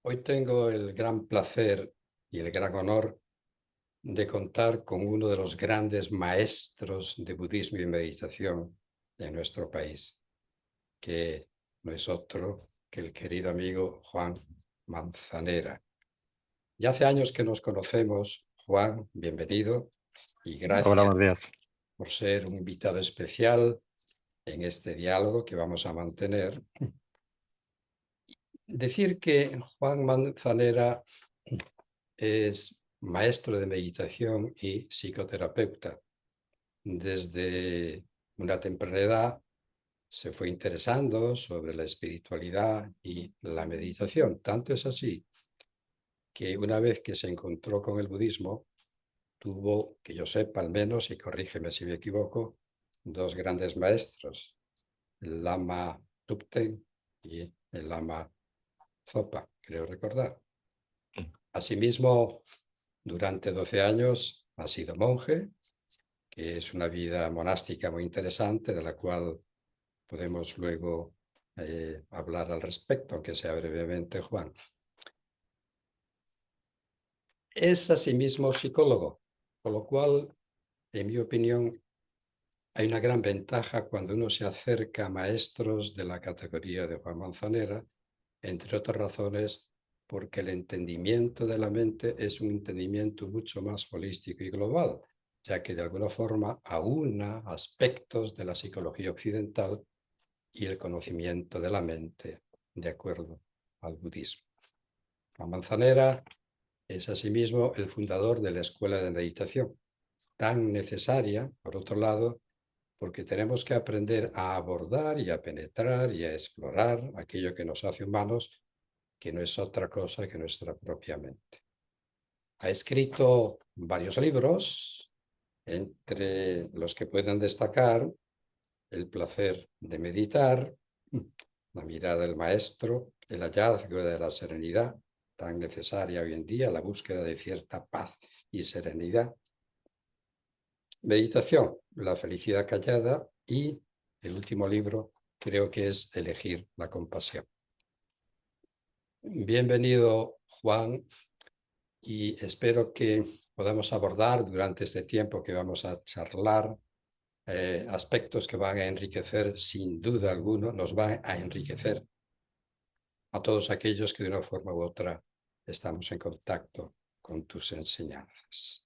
Hoy tengo el gran placer y el gran honor de contar con uno de los grandes maestros de budismo y meditación de nuestro país, que no es otro que el querido amigo Juan Manzanera. Ya hace años que nos conocemos. Juan, bienvenido y Hola, gracias buenos días. por ser un invitado especial en este diálogo que vamos a mantener. Decir que Juan Manzanera es maestro de meditación y psicoterapeuta. Desde una temprana edad se fue interesando sobre la espiritualidad y la meditación. Tanto es así que una vez que se encontró con el budismo, tuvo, que yo sepa al menos, y corrígeme si me equivoco, dos grandes maestros, el Lama Tupten y el Lama Zopa, creo recordar. Asimismo, durante 12 años ha sido monje, que es una vida monástica muy interesante, de la cual podemos luego hablar al respecto, aunque sea brevemente, Juan. Es asimismo psicólogo, con lo cual, en mi opinión, hay una gran ventaja cuando uno se acerca a maestros de la categoría de Juan Manzanera, entre otras razones, porque el entendimiento de la mente es un entendimiento mucho más holístico y global, ya que de alguna forma aúna aspectos de la psicología occidental y el conocimiento de la mente, de acuerdo al budismo. Juan Manzanera es asimismo el fundador de la Escuela de Meditación, tan necesaria, por otro lado, porque tenemos que aprender a abordar y a penetrar y a explorar aquello que nos hace humanos, que no es otra cosa que nuestra propia mente. Ha escrito varios libros, entre los que pueden destacar El placer de meditar, La mirada del maestro, El hallazgo de la serenidad, tan necesaria hoy en día, la búsqueda de cierta paz y serenidad, Meditación, La felicidad callada y el último libro creo que es Elegir la compasión. Bienvenido, Juan, y espero que podamos abordar durante este tiempo que vamos a charlar aspectos que van a enriquecer, sin duda alguna, nos van a enriquecer a todos aquellos que de una forma u otra estamos en contacto con tus enseñanzas.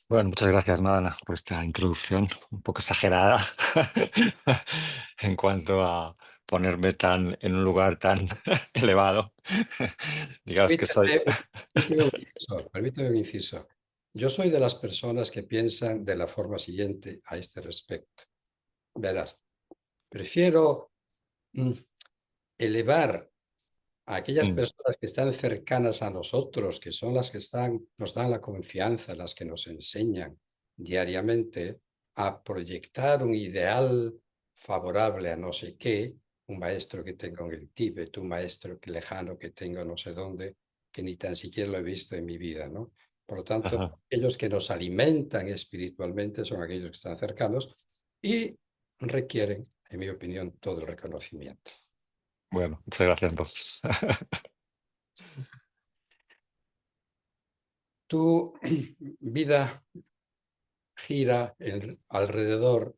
Bueno, muchas gracias, Madana, por esta introducción un poco exagerada en cuanto a ponerme en un lugar tan elevado. Digamos que soy. Permíteme un inciso. Yo soy de las personas que piensan de la forma siguiente a este respecto. Verás, prefiero elevar a aquellas Mm, personas que están cercanas a nosotros, que son las que nos dan la confianza, las que nos enseñan diariamente a proyectar un ideal favorable a no sé qué, un maestro que tengo en el Tíbet, un maestro lejano que tengo no sé dónde, que ni tan siquiera lo he visto en mi vida, ¿no? Por lo tanto, ajá. aquellos que nos alimentan espiritualmente son aquellos que están cercanos y requieren, en mi opinión, todo el reconocimiento. Bueno, muchas gracias entonces. Tu vida gira alrededor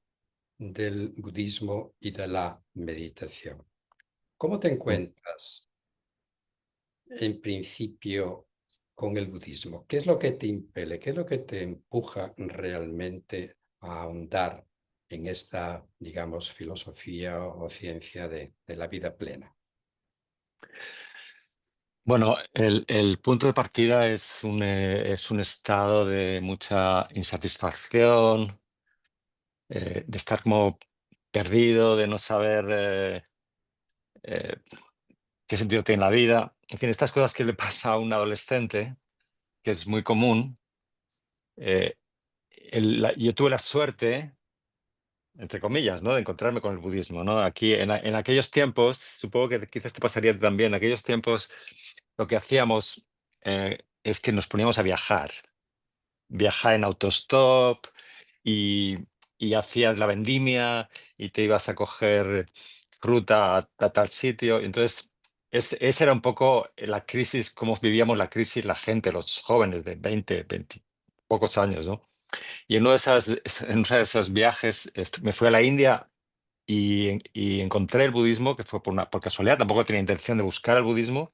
del budismo y de la meditación. ¿Cómo te Mm. encuentras en principio con el budismo? ¿Qué es lo que te impele? ¿Qué es lo que te empuja realmente a ahondar en esta, digamos, filosofía o ciencia de la vida plena? Bueno, el punto de partida es un estado de mucha insatisfacción, de estar como perdido, de no saber eh, qué sentido tiene la vida. En fin, estas cosas que le pasa a un adolescente, que es muy común. Eh, yo tuve la suerte, entre comillas, ¿no?, de encontrarme con el budismo, ¿no? Aquí, en aquellos tiempos, supongo que quizás te pasaría también, en aquellos tiempos lo que hacíamos es que nos poníamos a viajar en autostop y, y hacías la vendimia y te ibas a coger fruta a tal sitio. Entonces, esa era un poco la crisis, cómo vivíamos la crisis la gente, los jóvenes de 20 pocos años, ¿no? Y en uno de esos viajes me fui a la India y encontré el budismo, que fue por casualidad, tampoco tenía intención de buscar el budismo.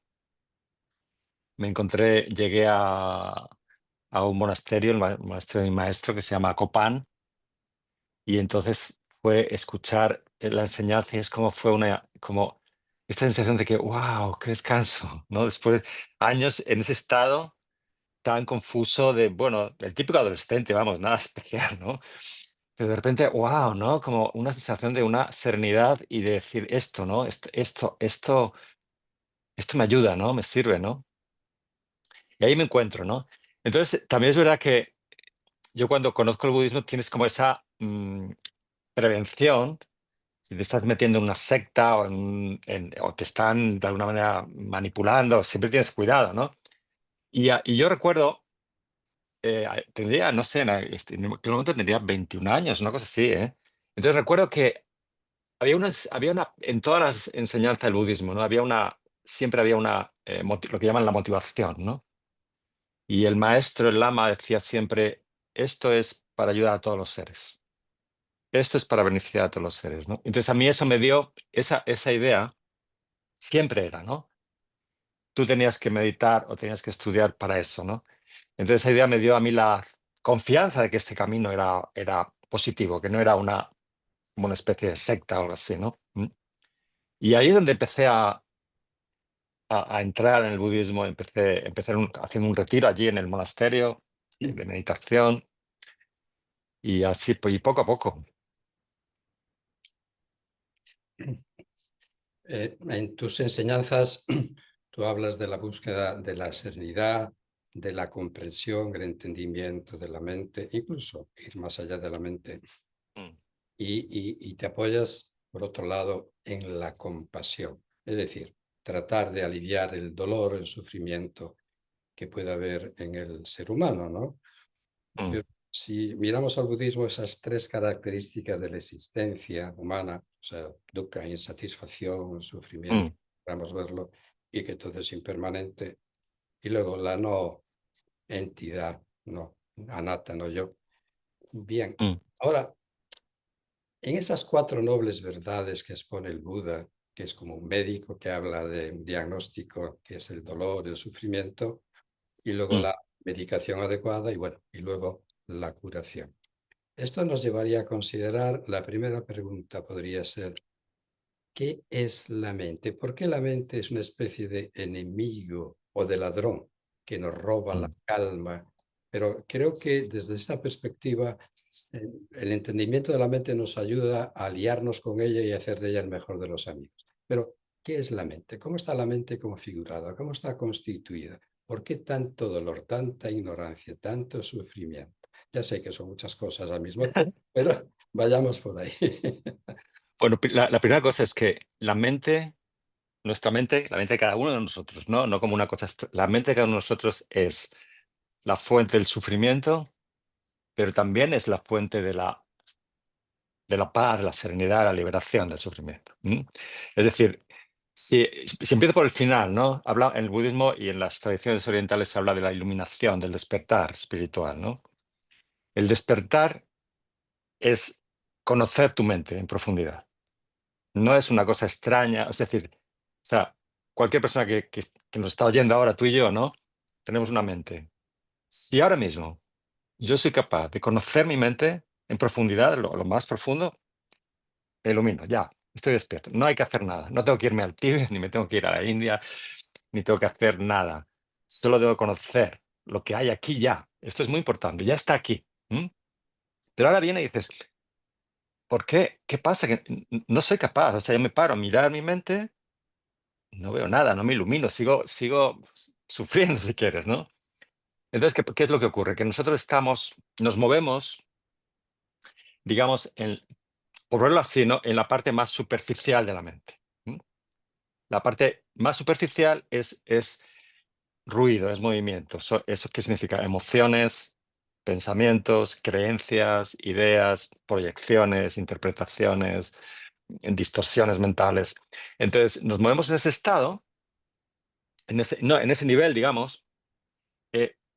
Llegué a un monasterio, el monasterio de mi maestro, que se llama Copan, y entonces fue escuchar la enseñanza y es como fue como esta sensación de que, wow, qué descanso, ¿no? Después de años en ese estado tan confuso de, bueno, el típico adolescente, vamos, nada especial, ¿no? Pero de repente, wow, ¿no? Como una sensación de una serenidad y de decir esto, ¿no? Esto me ayuda, ¿no? Me sirve, ¿no? Y ahí me encuentro, ¿no? Entonces, también es verdad que yo cuando conozco el budismo tienes como esa prevención. Si te estás metiendo en una secta o te están de alguna manera manipulando, siempre tienes cuidado, ¿no? Y yo recuerdo, tendría, no sé, en aquel momento tendría 21 años, una cosa así, ¿eh? Entonces recuerdo que en todas las enseñanzas del budismo, ¿no? Siempre había lo que llaman la motivación, ¿no? Y el maestro, el lama, decía siempre, esto es para ayudar a todos los seres. Esto es para beneficiar a todos los seres, ¿no? Entonces a mí eso me dio, esa idea siempre era, ¿no? Tú tenías que meditar o tenías que estudiar para eso, ¿no? Entonces esa idea me dio a mí la confianza de que este camino era positivo, que no era como una especie de secta o algo así, ¿no? Y ahí es donde empecé a entrar en el budismo, empecé haciendo un retiro allí en el monasterio de meditación y así, pues, y poco a poco. En tus enseñanzas, tú hablas de la búsqueda de la serenidad, de la comprensión, el entendimiento de la mente, incluso ir más allá de la mente, Mm, y te apoyas, por otro lado, en la compasión, es decir, tratar de aliviar el dolor, el sufrimiento que pueda haber en el ser humano, ¿no? mm, Pero si miramos al budismo, esas tres características de la existencia humana, o sea, dukkha, insatisfacción, sufrimiento, mm, podemos verlo, y que todo es impermanente, y luego la no entidad, no, anatta, no yo. Bien, mm, ahora, en esas cuatro nobles verdades que expone el Buda, que es como un médico que habla de un diagnóstico, que es el dolor, el sufrimiento, y luego mm. la medicación adecuada, y bueno, y luego la curación. Esto nos llevaría a considerar, la primera pregunta podría ser, ¿qué es la mente? ¿Por qué la mente es una especie de enemigo o de ladrón que nos roba la Mm. calma? Pero creo que desde esta perspectiva, el entendimiento de la mente nos ayuda a aliarnos con ella y hacer de ella el mejor de los amigos. Pero, ¿qué es la mente? ¿Cómo está la mente configurada? ¿Cómo está constituida? ¿Por qué tanto dolor, tanta ignorancia, tanto sufrimiento? Ya sé que son muchas cosas al mismo tiempo, pero vayamos por ahí. Bueno, la primera cosa es que nuestra mente, la mente de cada uno de nosotros, no como una cosa, la mente de cada uno de nosotros es la fuente del sufrimiento, pero también es la fuente de la paz, la serenidad, la liberación del sufrimiento. Es decir, si empiezo por el final, ¿no? En el budismo y en las tradiciones orientales se habla de la iluminación, del despertar espiritual, ¿no? El despertar es conocer tu mente en profundidad. No es una cosa extraña, es decir, o sea, cualquier persona que nos está oyendo ahora, tú y yo, ¿no? Tenemos una mente. Si ahora mismo yo soy capaz de conocer mi mente en profundidad, lo más profundo, me ilumino, ya, estoy despierto. No hay que hacer nada. No tengo que irme al Tíbet, ni me tengo que ir a la India, ni tengo que hacer nada. Solo debo conocer lo que hay aquí ya. Esto es muy importante, ya está aquí. Pero ahora viene y dices, ¿por qué? ¿Qué pasa? Que no soy capaz. O sea, yo me paro a mirar mi mente, no veo nada, no me ilumino, sigo sufriendo si quieres, ¿no? Entonces, ¿qué es lo que ocurre? Que nosotros nos movemos, digamos, por verlo así, ¿no? En la parte más superficial de la mente. ¿M? La parte más superficial es ruido, es movimiento. ¿Eso qué significa? Emociones, pensamientos, creencias, ideas, proyecciones, interpretaciones, en distorsiones mentales. Entonces, nos movemos en ese estado en ese nivel, digamos,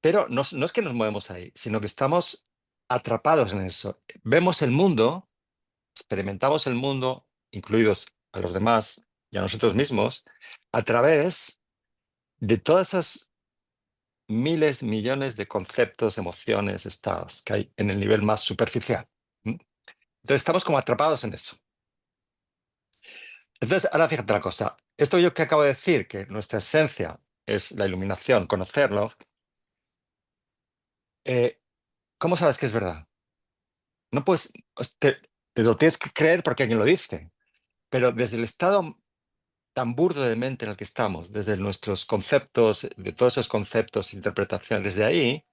pero no es que nos movemos ahí, sino que estamos atrapados en eso. Vemos el mundo, experimentamos el mundo, incluidos a los demás y a nosotros mismos, a través de todas esas miles, millones de conceptos, emociones, estados que hay en el nivel más superficial. Entonces estamos como atrapados en eso. Entonces, ahora fíjate la cosa. Esto yo que acabo de decir, que nuestra esencia es la iluminación, conocerlo, ¿cómo sabes que es verdad? No puedes, te lo tienes que creer porque alguien lo dice, pero desde el estado tan burdo de mente en el que estamos, desde nuestros conceptos, de todos esos conceptos, interpretaciones, desde ahí,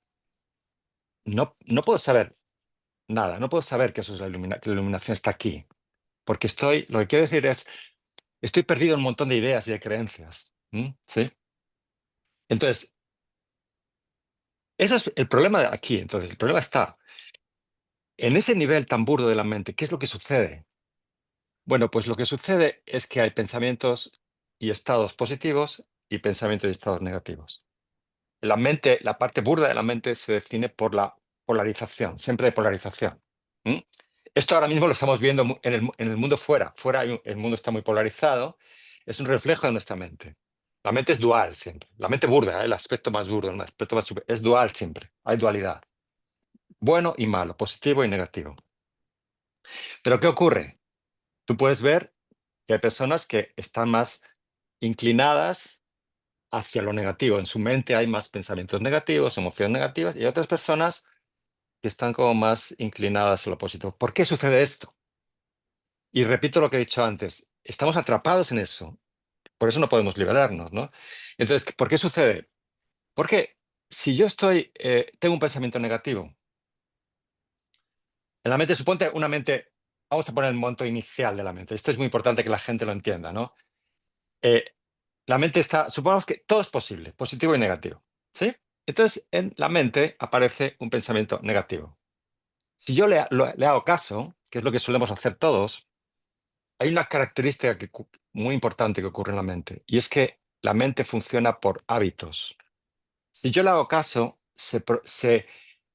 no puedo saber nada, no puedo saber que eso es que la iluminación está aquí, porque lo que quiero decir es, estoy perdido en un montón de ideas y de creencias. ¿Sí? Entonces, eso es el problema de aquí. Entonces, el problema está en ese nivel tan burdo de la mente. ¿Qué es lo que sucede? Bueno, pues lo que sucede es que hay pensamientos y estados positivos y pensamientos y estados negativos. La mente, la parte burda de la mente se define por la polarización, siempre de polarización. ¿m? Esto ahora mismo lo estamos viendo en el mundo fuera. Fuera el mundo está muy polarizado, es un reflejo de nuestra mente. La mente es dual siempre. La mente burda, el aspecto más burdo, el aspecto más es dual siempre. Hay dualidad. Bueno y malo, positivo y negativo. Pero ¿qué ocurre? Tú puedes ver que hay personas que están más inclinadas hacia lo negativo. En su mente hay más pensamientos negativos, emociones negativas, y hay otras personas que están como más inclinadas a lo positivo. ¿Por qué sucede esto? Y repito lo que he dicho antes, estamos atrapados en eso, por eso no podemos liberarnos, ¿no? Entonces, ¿por qué sucede? Porque si yo tengo un pensamiento negativo, en la mente, suponte una mente, vamos a poner el monto inicial de la mente, esto es muy importante que la gente lo entienda, ¿no? Eh, la mente supongamos que todo es posible, positivo y negativo, ¿sí? Entonces, en la mente aparece un pensamiento negativo. Si yo le hago caso, que es lo que solemos hacer todos, hay una característica muy importante que ocurre en la mente, y es que la mente funciona por hábitos. Si yo le hago caso,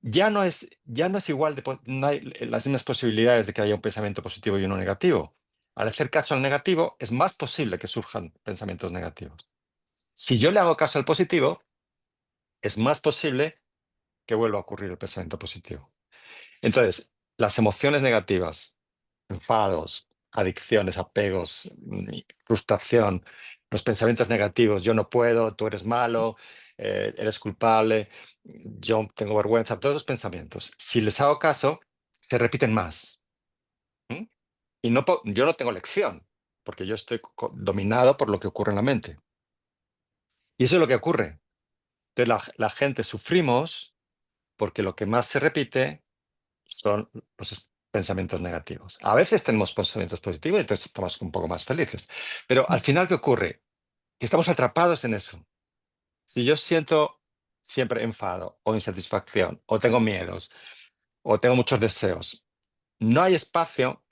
ya no es igual, no hay las mismas posibilidades de que haya un pensamiento positivo y uno negativo. Al hacer caso al negativo, es más posible que surjan pensamientos negativos. Si yo le hago caso al positivo, es más posible que vuelva a ocurrir el pensamiento positivo. Entonces, las emociones negativas, enfados, adicciones, apegos, frustración, los pensamientos negativos, yo no puedo, tú eres malo, eres culpable, yo tengo vergüenza, todos los pensamientos, si les hago caso, se repiten más. ¿m? Y yo no tengo lección, porque yo estoy dominado por lo que ocurre en la mente. Y eso es lo que ocurre. Entonces la gente sufrimos porque lo que más se repite son los pensamientos negativos. A veces tenemos pensamientos positivos y entonces estamos un poco más felices. Pero al final, ¿qué ocurre? Que estamos atrapados en eso. Si yo siento siempre enfado o insatisfacción o tengo miedos o tengo muchos deseos, no hay espacio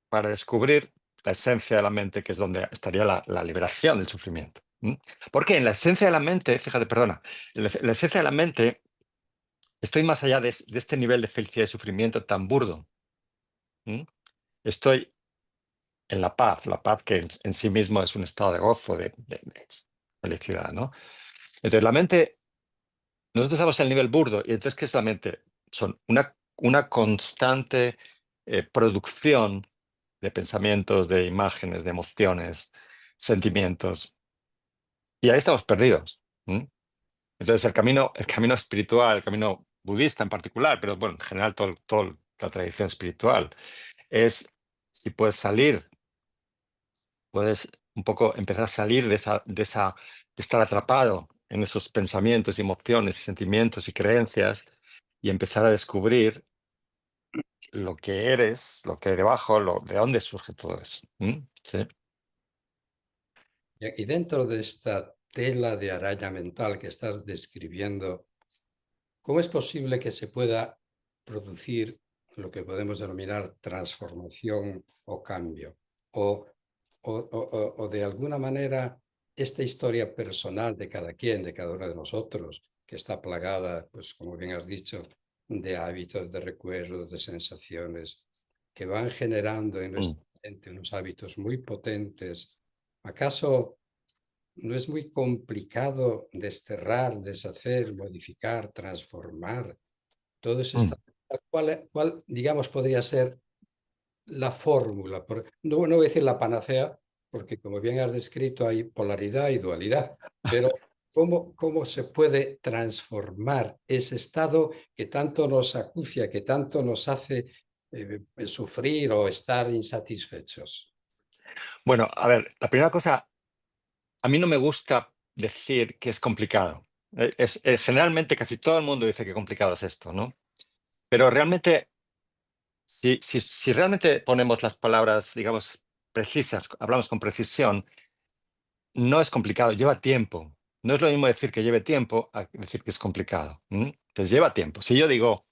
para descubrir la esencia de la mente, que es donde estaría la liberación del sufrimiento. Porque en la esencia de la mente, fíjate, perdona, en la esencia de la mente estoy más allá de este nivel de felicidad y sufrimiento tan burdo. ¿m? Estoy en la paz que en sí mismo es un estado de gozo, de felicidad, ¿no? Entonces la mente, nosotros estamos en el nivel burdo, y entonces, ¿qué es la mente? Son una constante producción de pensamientos, de imágenes, de emociones, sentimientos, y ahí estamos perdidos. Entonces el camino espiritual, el camino budista en particular, pero bueno, en general toda la tradición espiritual, es si puedes salir, puedes un poco empezar a salir de estar atrapado en esos pensamientos y emociones y sentimientos y creencias, y empezar a descubrir lo que eres, lo que hay debajo, de dónde surge todo eso. Sí. Y dentro de esta tela de araña mental que estás describiendo, ¿cómo es posible que se pueda producir lo que podemos denominar transformación o cambio? O de alguna manera esta historia personal de cada quien, de cada uno de nosotros, que está plagada, pues como bien has dicho, de hábitos, de recuerdos, de sensaciones, que van generando en Mm, nuestra mente unos hábitos muy potentes, ¿acaso no es muy complicado desterrar, deshacer, modificar, transformar todo ese mm. estado? ¿Cuál, digamos, podría ser la fórmula? No, no voy a decir la panacea, porque como bien has descrito hay polaridad y dualidad, pero ¿cómo se puede transformar ese estado que tanto nos acucia, que tanto nos hace sufrir o estar insatisfechos? Bueno, a ver, la primera cosa, a mí no me gusta decir que es complicado. Generalmente casi todo el mundo dice que complicado es esto, ¿no? Pero realmente, si realmente ponemos las palabras, digamos, precisas, hablamos con precisión, no es complicado, lleva tiempo. No es lo mismo decir que lleve tiempo a decir que es complicado. Entonces lleva tiempo. Si yo digo,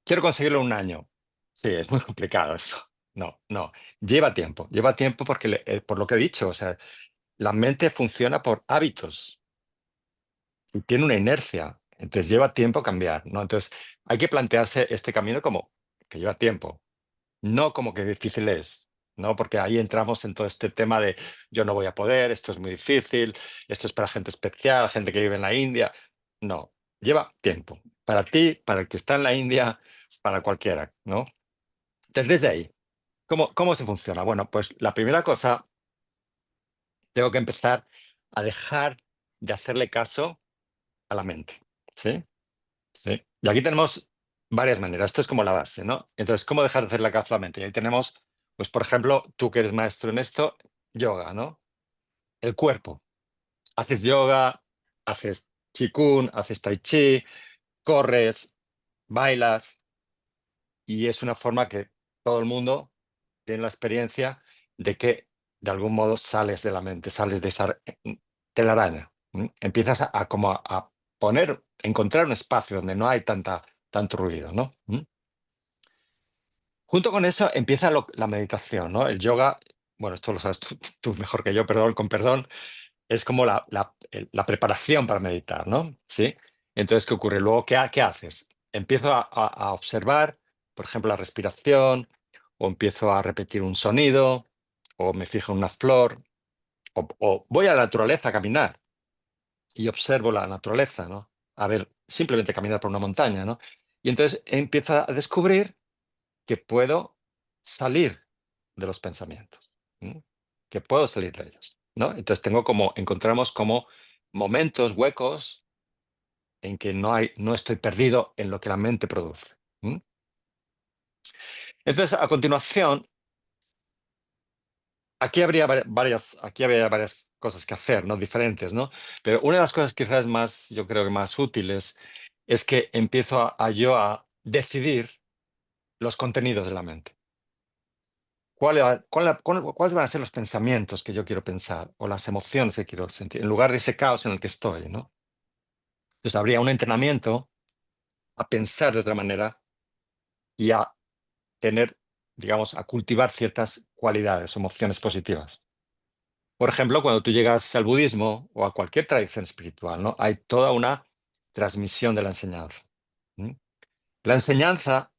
quiero conseguirlo en un año, sí, es muy complicado eso. No, no, lleva tiempo porque por lo que he dicho, o sea, la mente funciona por hábitos y tiene una inercia, entonces lleva tiempo cambiar, ¿no? Entonces hay que plantearse este camino como que lleva tiempo, no como que difícil es, ¿no? Porque ahí entramos en todo este tema de yo no voy a poder, esto es muy difícil, esto es para gente especial, gente que vive en la India. No, lleva tiempo. Para ti, para el que está en la India, para cualquiera, ¿no? Entonces, desde ahí, ¿cómo se funciona? Bueno, pues la primera cosa, tengo que empezar a dejar de hacerle caso a la mente, ¿sí? Sí. Y aquí tenemos varias maneras. Esto es como la base, ¿no? Entonces, ¿cómo dejar de hacer la caso a la mente? Y ahí tenemos, pues, por ejemplo, tú que eres maestro en esto, yoga, ¿no? El cuerpo. Haces yoga, haces qigong, haces tai chi, corres, bailas, y es una forma que todo el mundo tiene la experiencia de que de algún modo sales de la mente, sales de esa telaraña. Empiezas a como a poner, encontrar un espacio donde no hay tanto ruido, ¿no? Junto con eso empieza la meditación, ¿no? El yoga, bueno, esto lo sabes tú mejor que yo, perdón, con perdón, es como la preparación para meditar, ¿no? ¿Sí? Entonces, ¿qué ocurre? Luego, ¿qué haces? Empiezo a observar, por ejemplo, la respiración, o empiezo a repetir un sonido, o me fijo en una flor, o voy a la naturaleza a caminar y observo la naturaleza, ¿no? A ver, simplemente caminar por una montaña, ¿no? Y entonces empiezo a descubrir que puedo salir de los pensamientos, ¿m? Que puedo salir de ellos, ¿no? Entonces encontramos como momentos, huecos en que no estoy perdido en lo que la mente produce. Entonces, a continuación, aquí habría varias cosas que hacer, ¿no? Diferentes, ¿no? Pero una de las cosas quizás más, yo creo que más útiles, es que empiezo yo a decidir los contenidos de la mente. ¿Cuáles van a ser los pensamientos que yo quiero pensar o las emociones que quiero sentir, en lugar de ese caos en el que estoy, ¿no? Entonces habría un entrenamiento a pensar de otra manera y a tener, digamos, a cultivar ciertas cualidades, emociones positivas. Por ejemplo, cuando tú llegas al budismo o a cualquier tradición espiritual, ¿no? Hay toda una transmisión de la enseñanza. ¿M? La enseñanza,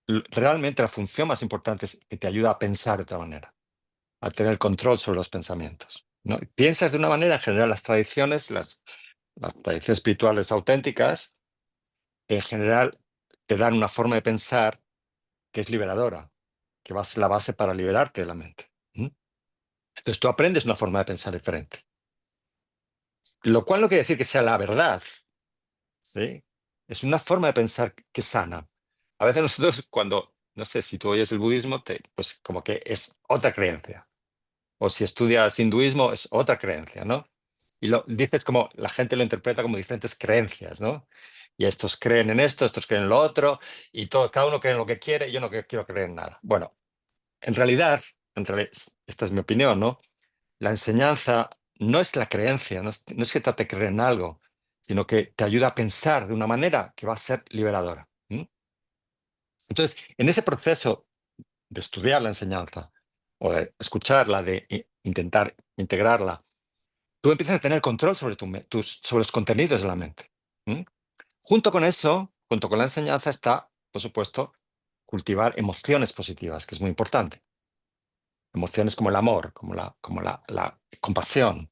realmente la función más importante es que te ayuda a pensar de otra manera, a tener control sobre los pensamientos, ¿no? Piensas de una manera, en general, las tradiciones espirituales auténticas, en general, te dan una forma de pensar que es liberadora, que va a ser la base para liberarte de la mente. Entonces tú aprendes una forma de pensar diferente, lo cual no quiere decir que sea la verdad, ¿sí? Es una forma de pensar que es sana. A veces nosotros cuando, no sé, si tú oyes el budismo, pues como que es otra creencia. O si estudias hinduismo, es otra creencia, ¿no? Y dices como, la gente lo interpreta como diferentes creencias, ¿no? Y estos creen en esto, estos creen en lo otro, y cada uno cree en lo que quiere, y yo no quiero creer en nada. Bueno, en realidad, esta es mi opinión, ¿no? La enseñanza no es la creencia, no es que trate de creer en algo, sino que te ayuda a pensar de una manera que va a ser liberadora. Entonces, en ese proceso de estudiar la enseñanza, o de escucharla, de intentar integrarla, tú empiezas a tener control sobre, sobre los contenidos de la mente. Junto con eso, junto con la enseñanza, está, por supuesto, cultivar emociones positivas, que es muy importante. Emociones como el amor, como la compasión.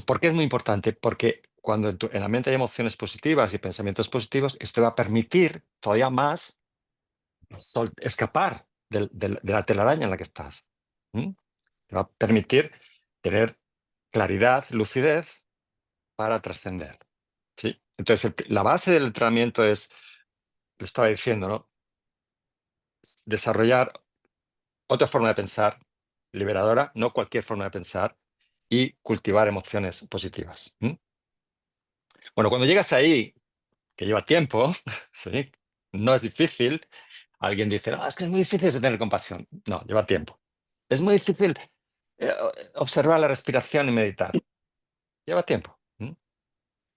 ¿Por qué es muy importante? Porque cuando en la mente hay emociones positivas y pensamientos positivos, esto va a permitir todavía más escapar de la telaraña en la que estás. Te va a permitir tener claridad, lucidez para trascender. ¿Sí? Entonces, la base del entrenamiento es, lo estaba diciendo, ¿no? Desarrollar otra forma de pensar liberadora, no cualquier forma de pensar, y cultivar emociones positivas. Bueno, cuando llegas ahí, que lleva tiempo, ¿sí? No es difícil. Alguien dice, no, es que es muy difícil de tener compasión. No, lleva tiempo. Es muy difícil observar la respiración y meditar. Lleva tiempo.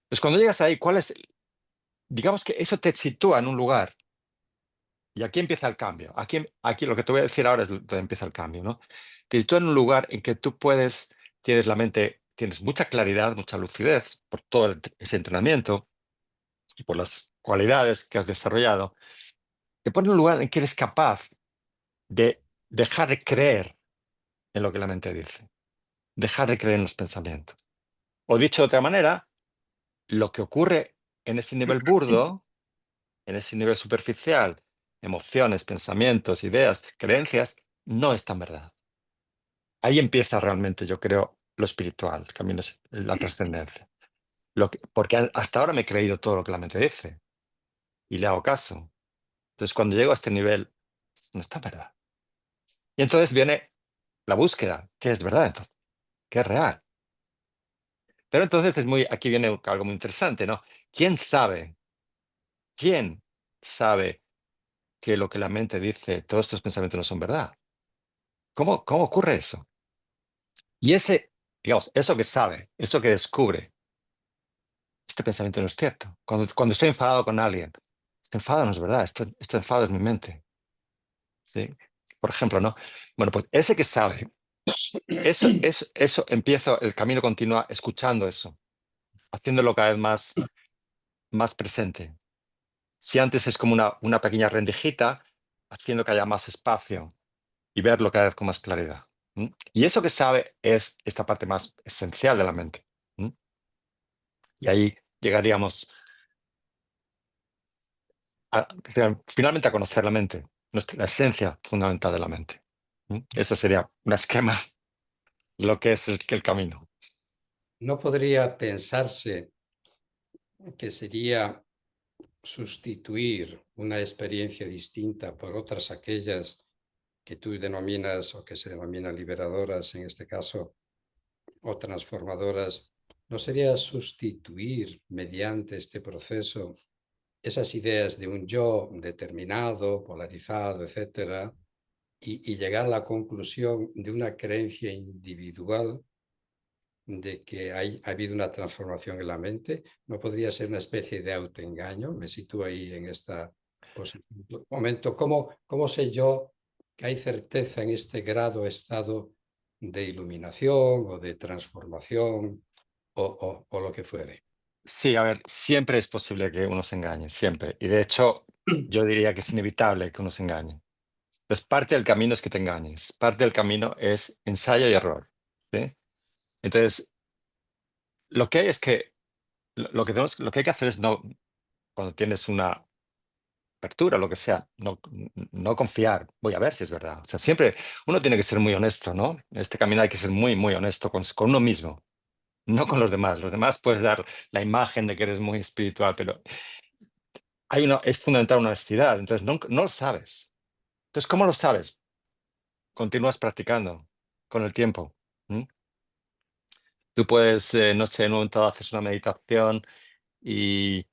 Pues cuando llegas ahí, digamos que eso te sitúa en un lugar. Y aquí empieza el cambio. Aquí lo que te voy a decir ahora es donde empieza el cambio, ¿no? Te sitúa en un lugar en que tú tienes la mente, tienes mucha claridad, mucha lucidez por todo ese entrenamiento y por las cualidades que has desarrollado. Te pone en un lugar en que eres capaz de dejar de creer en lo que la mente dice, dejar de creer en los pensamientos. O dicho de otra manera, lo que ocurre en ese nivel burdo, en ese nivel superficial, emociones, pensamientos, ideas, creencias, no es tan verdad. Ahí empieza realmente, yo creo, lo espiritual, el camino es la trascendencia. Porque hasta ahora me he creído todo lo que la mente dice y le hago caso. Entonces, cuando llego a este nivel, no está verdad. Y entonces viene la búsqueda, ¿qué es verdad entonces? ¿Qué es real? Pero entonces aquí viene algo muy interesante, ¿no? ¿Quién sabe? ¿Quién sabe que lo que la mente dice, todos estos pensamientos no son verdad? ¿Cómo ocurre eso? Y digamos, eso que sabe, eso que descubre, este pensamiento no es cierto. Cuando estoy enfadado con alguien, este enfado no es verdad, este enfado es mi mente. ¿Sí? Por ejemplo, ¿no? Bueno, pues ese que sabe, eso empiezo, el camino continúa escuchando eso, haciéndolo cada vez más presente. Si antes es como una pequeña rendijita, haciendo que haya más espacio y verlo cada vez con más claridad. Y eso que sabe es esta parte más esencial de la mente. Y ahí llegaríamos finalmente a conocer la mente, la esencia fundamental de la mente. Ese sería un esquema de lo que es el camino. No podría pensarse que sería sustituir una experiencia distinta por otras aquellas que tú denominas o que se denominan liberadoras en este caso o transformadoras, ¿no sería sustituir mediante este proceso esas ideas de un yo determinado, polarizado, etcétera, y llegar a la conclusión de una creencia individual de que ha habido una transformación en la mente? ¿No podría ser una especie de autoengaño? Me sitúo ahí en esta posición. Un momento, ¿cómo sé yo que hay certeza en este grado, estado de iluminación o de transformación o lo que fuere? Sí, a ver, siempre es posible que uno se engañe, siempre. Y de hecho, yo diría que es inevitable que uno se engañe. Pues parte del camino es que te engañes, parte del camino es ensayo y error. ¿Sí? Entonces, lo que hay es que lo que hay que hacer es no, cuando tienes una apertura, lo que sea, no confiar, voy a ver si es verdad. O sea, siempre uno tiene que ser muy honesto, ¿no? En este camino hay que ser muy, muy honesto con uno mismo, no con los demás. Los demás puedes dar la imagen de que eres muy espiritual, pero es fundamental una honestidad. Entonces, no lo sabes. Entonces, ¿cómo lo sabes? Continúas practicando con el tiempo. ¿M? Tú puedes, no sé, en un momento dado haces una meditación y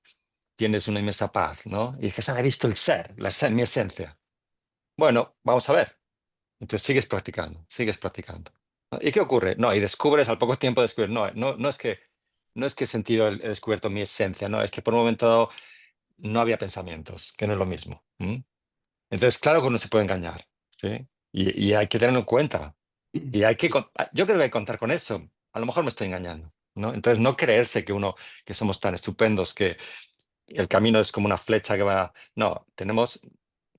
tienes una inmensa paz, ¿no? Y dices, he visto el ser, mi esencia. Bueno, vamos a ver. Entonces sigues practicando, sigues practicando. ¿No? ¿Y qué ocurre? No, y descubres, al poco tiempo descubres, no es que he sentido, he descubierto mi esencia, no, es que por un momento dado no había pensamientos, que no es lo mismo. Entonces, claro que uno se puede engañar, ¿sí? Y hay que tenerlo en cuenta. Yo creo que hay que contar con eso. a lo mejor me estoy engañando, ¿no? Entonces, no creerse que somos tan estupendos, que el camino es como una flecha que va. No,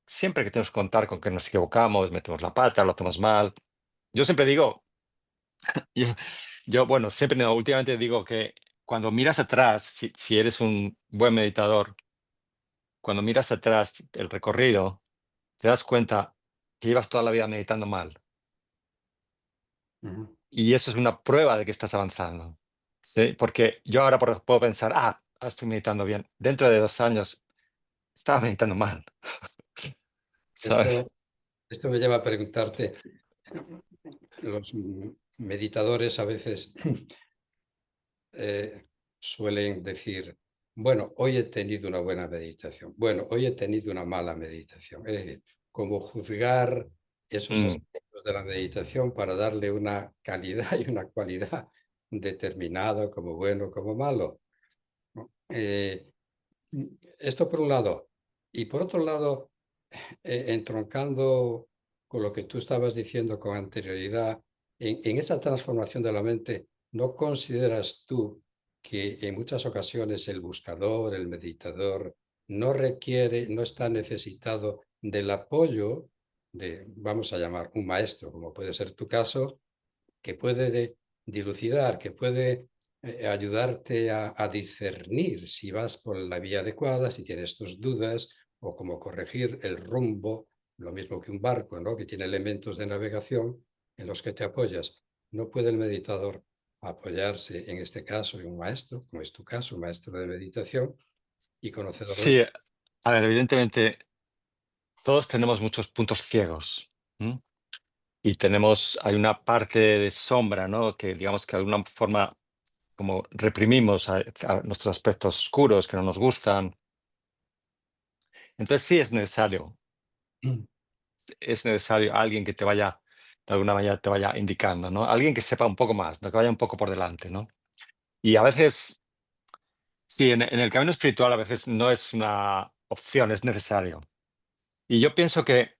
siempre que tenemos que contar con que nos equivocamos, metemos la pata, lo hacemos mal. Yo siempre digo, yo, bueno, siempre no, últimamente digo que cuando miras atrás, si eres un buen meditador, cuando miras atrás el recorrido, te das cuenta que llevas toda la vida meditando mal. Ujú. Y eso es una prueba de que estás avanzando. ¿Sí? Porque yo ahora puedo pensar, estoy meditando bien. Dentro de 2 años estaba meditando mal, ¿sabes? Esto, esto me lleva a preguntarte, los meditadores a veces suelen decir, bueno, hoy he tenido una buena meditación, bueno, hoy he tenido una mala meditación. Es decir, como juzgar esos Mm. aspectos de la meditación para darle una calidad y una cualidad determinada, como bueno, como malo, ¿no? Esto por un lado. Y por otro lado, entroncando con lo que tú estabas diciendo con anterioridad, en esa transformación de la mente, ¿no consideras tú que en muchas ocasiones el buscador, el meditador, no requiere, no está necesitado del apoyo de, vamos a llamar, un maestro, como puede ser tu caso, que puede dilucidar, que puede ayudarte a discernir si vas por la vía adecuada, si tienes tus dudas, o cómo corregir el rumbo, lo mismo que un barco, ¿no? Que tiene elementos de navegación en los que te apoyas? ¿No puede el meditador apoyarse, en este caso, en un maestro, como es tu caso, un maestro de meditación y conocedor del... Sí, a ver, evidentemente todos tenemos muchos puntos ciegos. ¿M? Y hay una parte de sombra, ¿no? Que digamos que de alguna forma como reprimimos a nuestros aspectos oscuros que no nos gustan. Entonces sí es necesario alguien que te vaya, de alguna manera te vaya indicando, ¿no? Alguien que sepa un poco más, ¿no? Que vaya un poco por delante, ¿no? Y a veces, sí, en el camino espiritual a veces no es una opción, es necesario. Y yo pienso que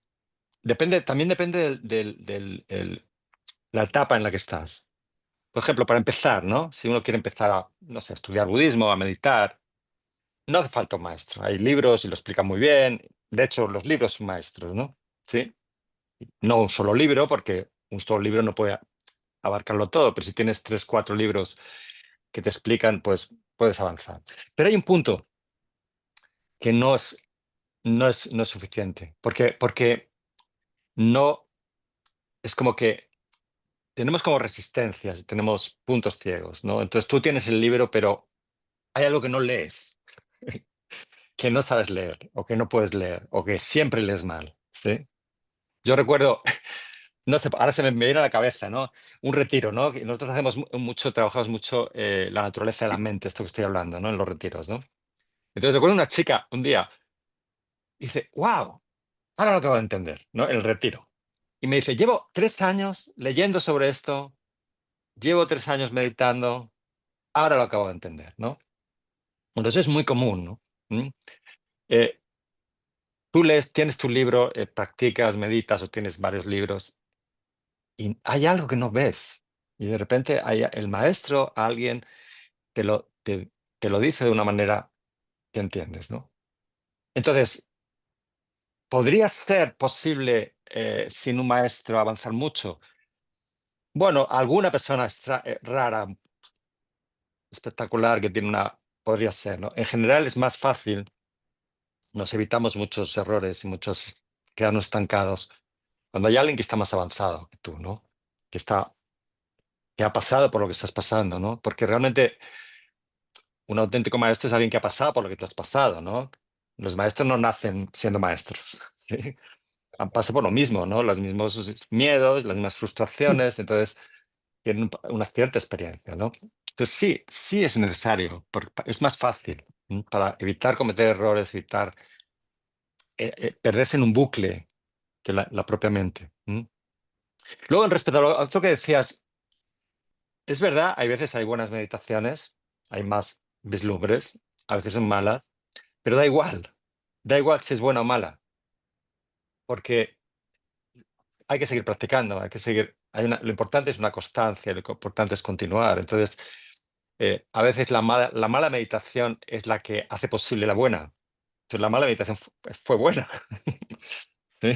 también depende la etapa en la que estás. Por ejemplo, para empezar, ¿no? Si uno quiere empezar a, no sé, a estudiar budismo, a meditar, no hace falta un maestro. Hay libros y lo explican muy bien. De hecho, los libros son maestros, ¿no? Sí. No un solo libro, porque un solo libro no puede abarcarlo todo, pero si tienes 3, 4 libros que te explican, pues puedes avanzar. Pero hay un punto que no es suficiente, porque no es como que tenemos como resistencias, tenemos puntos ciegos, ¿no? Entonces tú tienes el libro, pero hay algo que no lees, que no sabes leer, o que no puedes leer, o que siempre lees mal, ¿sí? Yo recuerdo, no sé, ahora se me viene a la cabeza, ¿no? Un retiro, ¿no? Que nosotros hacemos trabajamos mucho la naturaleza de la mente, esto que estoy hablando, ¿no? En los retiros, ¿no? Entonces recuerdo una chica un día, dice, wow, ahora lo acabo de entender, ¿no? El retiro. Y me dice, llevo 3 años leyendo sobre esto, llevo 3 años meditando, ahora lo acabo de entender, ¿no? Entonces es muy común, ¿no? ¿Mm? Eh, Tú lees, tienes tu libro, practicas, meditas o tienes varios libros y hay algo que no ves. Y de repente hay el maestro, alguien te lo dice de una manera que entiendes, ¿no? Entonces, ¿podría ser posible sin un maestro avanzar mucho? Bueno, alguna persona rara, espectacular, que tiene podría ser, ¿no? En general es más fácil, nos evitamos muchos errores y muchos quedarnos estancados cuando hay alguien que está más avanzado que tú, ¿no? Que está, que ha pasado por lo que estás pasando, ¿no? Porque realmente un auténtico maestro es alguien que ha pasado por lo que tú has pasado, ¿no? Los maestros no nacen siendo maestros, ¿sí? Han pasado por lo mismo, ¿no? Los mismos miedos, las mismas frustraciones, entonces tienen una cierta experiencia, ¿no? Entonces sí, sí es necesario, porque es más fácil, para evitar cometer errores, evitar perderse en un bucle que la propia mente. Luego, en respecto a lo otro que decías, es verdad, hay veces hay buenas meditaciones, hay más vislumbres, a veces son malas, pero da igual si es buena o mala, porque hay que seguir practicando, Lo importante es una constancia, lo importante es continuar. Entonces, a veces la mala meditación es la que hace posible la buena. Entonces, la mala meditación fue buena. ¿Sí?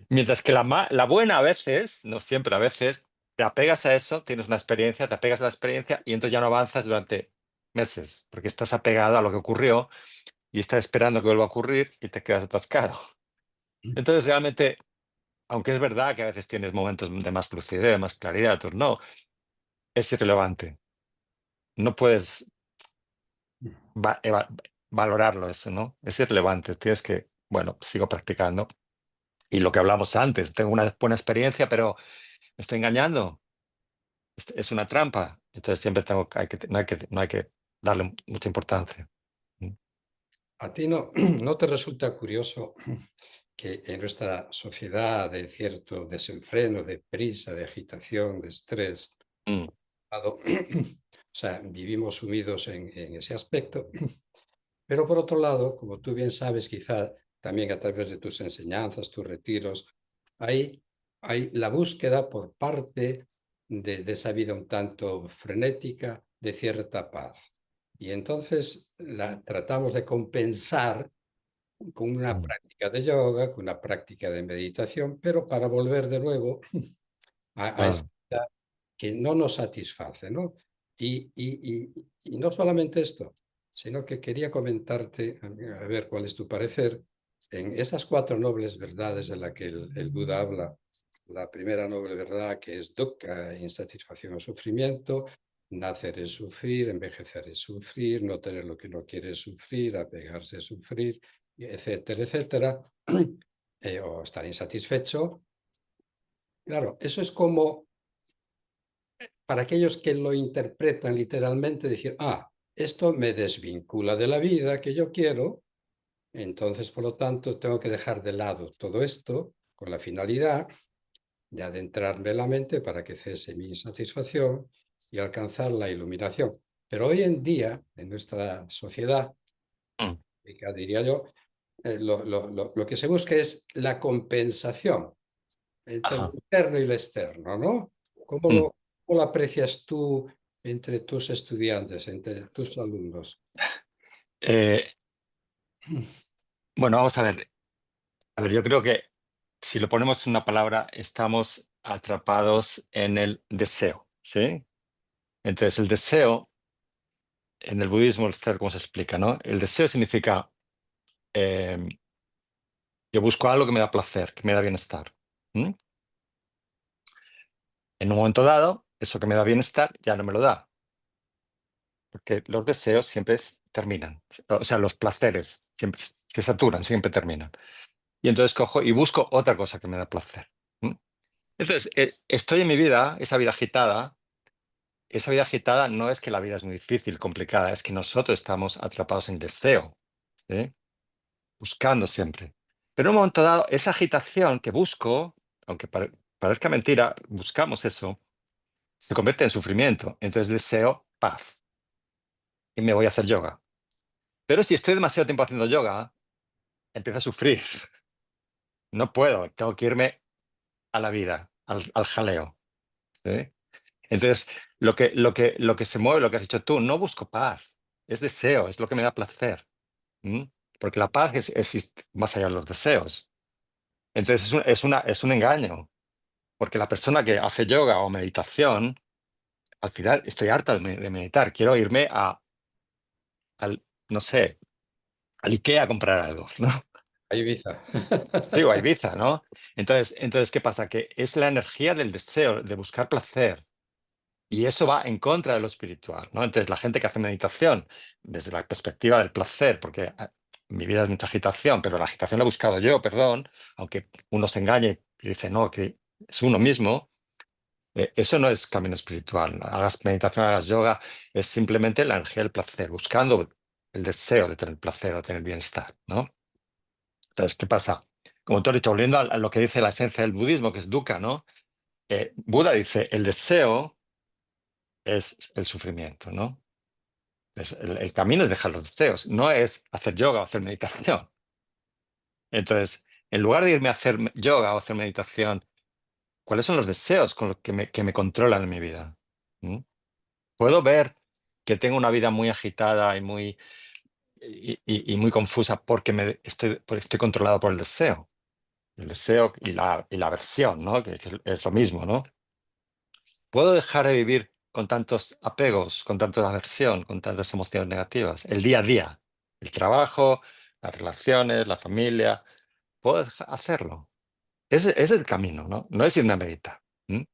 Mientras que la buena a veces, no siempre, a veces, te apegas a eso, tienes una experiencia, te apegas a la experiencia y entonces ya no avanzas durante meses, porque estás apegado a lo que ocurrió y estás esperando que vuelva a ocurrir y te quedas atascado. Entonces, realmente, aunque es verdad que a veces tienes momentos de más lucidez, de más claridad, otros no, es irrelevante. No puedes va- eva- valorarlo eso, ¿no? Es irrelevante. Tienes que, bueno, sigo practicando. Y lo que hablamos antes, tengo una buena experiencia, pero me estoy engañando. Es una trampa. Entonces siempre no hay que darle mucha importancia. Mm. ¿A ti no, no te resulta curioso que en nuestra sociedad de cierto desenfreno, de prisa, de agitación, de estrés, Mm. o sea, vivimos sumidos en ese aspecto? Pero por otro lado, como tú bien sabes, quizá también a través de tus enseñanzas, tus retiros, hay, hay la búsqueda por parte de esa vida un tanto frenética de cierta paz. Y entonces la tratamos de compensar con una Mm. práctica de yoga, con una práctica de meditación, pero para volver de nuevo a esa Claro. vida que no nos satisface, ¿no? Y no solamente esto, sino que quería comentarte, a ver cuál es tu parecer, en esas cuatro nobles verdades de las que el Buda habla. La primera noble verdad, que es dukkha, insatisfacción o sufrimiento. Nacer es sufrir, envejecer es sufrir, no tener lo que no quiere es sufrir, apegarse es sufrir, etcétera, etcétera, o estar insatisfecho. Claro, eso es como para aquellos que lo interpretan literalmente, decir, esto me desvincula de la vida que yo quiero, entonces, por lo tanto, tengo que dejar de lado todo esto con la finalidad de adentrarme en la mente para que cese mi insatisfacción y alcanzar la iluminación. Pero hoy en día, en nuestra sociedad, Mm. diría yo, lo que se busca es la compensación entre lo Ajá. interno y lo externo, ¿no? ¿Cómo Mm. cómo lo aprecias tú entre tus estudiantes, entre tus alumnos? Eh, bueno, vamos a ver. A ver, yo creo que si lo ponemos en una palabra, estamos atrapados en el deseo, ¿sí? Entonces, el deseo, en el budismo, ¿cómo se explica, no? El deseo significa, eh, yo busco algo que me da placer, que me da bienestar. ¿Mm? En un momento dado, eso que me da bienestar ya no me lo da, porque los deseos siempre terminan. O sea, los placeres siempre se saturan, siempre terminan. Y entonces cojo y busco otra cosa que me da placer. ¿Mm? Entonces, estoy en mi vida, esa vida agitada no es que la vida es muy difícil, complicada, es que nosotros estamos atrapados en deseo, ¿sí? Buscando siempre. Pero en un momento dado, esa agitación que busco, aunque parezca mentira, buscamos eso, se convierte en sufrimiento. Entonces deseo paz y me voy a hacer yoga. Pero si estoy demasiado tiempo haciendo yoga, empiezo a sufrir. No puedo, tengo que irme a la vida, al jaleo, ¿sí? Entonces, lo que se mueve, lo que has dicho tú, no busco paz, es deseo, es lo que me da placer. ¿M? Porque la paz existe más allá de los deseos. Entonces, es un engaño, porque la persona que hace yoga o meditación, al final estoy harta de meditar, quiero irme no sé, al IKEA a comprar algo, ¿no? A Ibiza. Sí, o a Ibiza, ¿no? Entonces, ¿qué pasa? Que es la energía del deseo, de buscar placer. Y eso va en contra de lo espiritual, ¿no? Entonces, la gente que hace meditación desde la perspectiva del placer, porque mi vida es mucha agitación, pero la agitación la he buscado yo, perdón, aunque uno se engañe y dice, no, que es uno mismo, eso no es camino espiritual. Hagas meditación, hagas yoga, es simplemente la energía del placer, buscando el deseo de tener placer o tener bienestar, ¿no? Entonces, ¿qué pasa? Como tú has dicho, volviendo a lo que dice la esencia del budismo, que es dukkha, ¿no? Buda dice, el deseo es el sufrimiento, ¿no? El camino es dejar los deseos, no es hacer yoga o hacer meditación. Entonces, en lugar de irme a hacer yoga o hacer meditación ¿Cuáles son los deseos con los que me controlan en mi vida? ¿Mm? Puedo ver que tengo una vida muy agitada y muy confusa porque estoy controlado por el deseo. El deseo y la aversión, ¿no? Que es lo mismo, ¿no? ¿Puedo dejar de vivir con tantos apegos, con tanta aversión, con tantas emociones negativas? El día a día, el trabajo, las relaciones, la familia. ¿Puedo hacerlo? Ese es el camino, ¿no? No es irme a meditar. ¿M?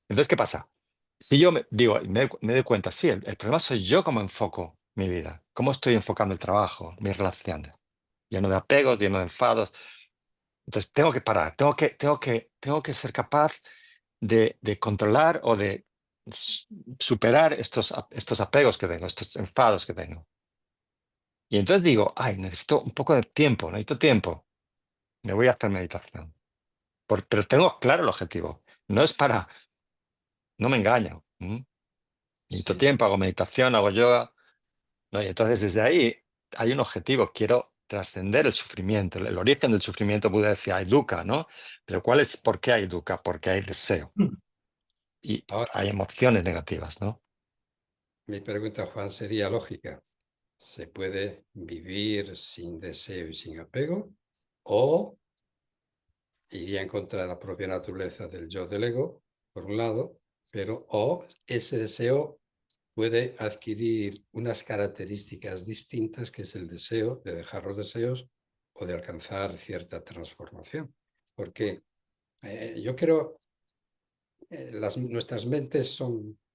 Entonces, ¿qué pasa? Si yo me doy cuenta, sí, el problema soy yo cómo enfoco mi vida, cómo estoy enfocando el trabajo, mis relaciones, lleno de apegos, lleno de enfados. Entonces, tengo que parar, tengo que ser capaz de controlar o de s- superar estos apegos que tengo, estos enfados que tengo. Y entonces digo, ay, necesito un poco de tiempo, necesito tiempo. Me voy a hacer meditación. Pero tengo claro el objetivo. No es para, no me engaño. Necesito Sí. tiempo, hago meditación, hago yoga. ¿No? Y entonces desde ahí hay un objetivo. Quiero trascender el sufrimiento. El origen del sufrimiento, Buda decía, hay dukkha, ¿no? Pero ¿por qué hay dukkha? Porque hay deseo y Ahora, hay emociones negativas, ¿no? mi pregunta, Juan, sería lógica. ¿Se puede vivir sin deseo y sin apego? ¿O iría en contra de la propia naturaleza del yo del ego, por un lado, pero o ese deseo puede adquirir unas características distintas, que es el deseo de dejar los deseos o de alcanzar cierta transformación? Porque yo creo nuestras mentes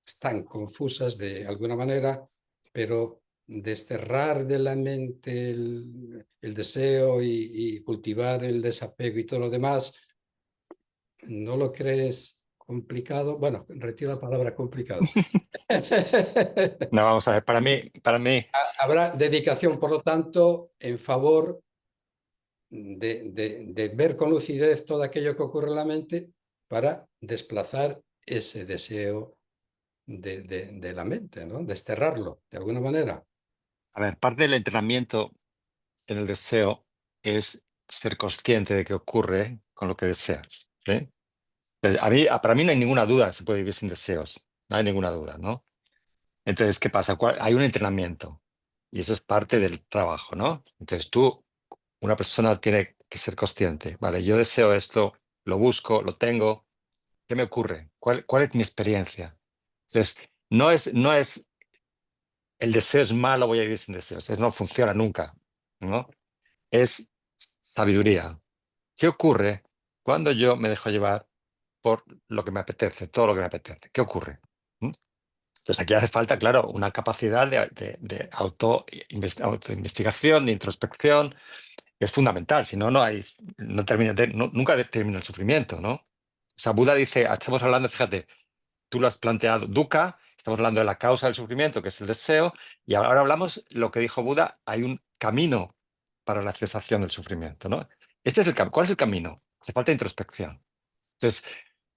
están confusas de alguna manera, pero desterrar de la mente el deseo y cultivar el desapego y todo lo demás, ¿no lo crees complicado? Bueno, retiro la palabra complicado. No, vamos a ver, Habrá dedicación, por lo tanto, en favor de ver con lucidez todo aquello que ocurre en la mente para desplazar ese deseo de la mente, ¿no? Desterrarlo de alguna manera. a ver, parte del entrenamiento en el deseo es ser consciente de qué ocurre con lo que deseas, ¿sí? Para mí no hay ninguna duda, se puede vivir sin deseos, no hay ninguna duda, ¿no? Entonces, ¿qué pasa? Hay un entrenamiento y eso es parte del trabajo, ¿no? Entonces una persona tiene que ser consciente, vale, yo deseo esto, lo busco, lo tengo, ¿qué me ocurre? ¿Cuál es mi experiencia? Entonces, no es el deseo es malo, voy a vivir sin deseos, eso no funciona nunca, ¿no? Es sabiduría. ¿Qué ocurre cuando yo me dejo llevar por lo que me apetece, todo lo que me apetece? ¿Qué ocurre? ¿Mm? Entonces aquí hace falta, claro, una capacidad de autoinvestigación, de introspección, que es fundamental, si no, nunca termina el sufrimiento, ¿no? O sea, Buda dice, estamos hablando, fíjate, tú lo has planteado, dukkha, estamos hablando de la causa del sufrimiento, que es el deseo, y ahora hablamos, lo que dijo Buda, hay un camino para la cesación del sufrimiento, ¿no? Este es el camino. ¿Cuál es el camino? Hace falta introspección. Entonces,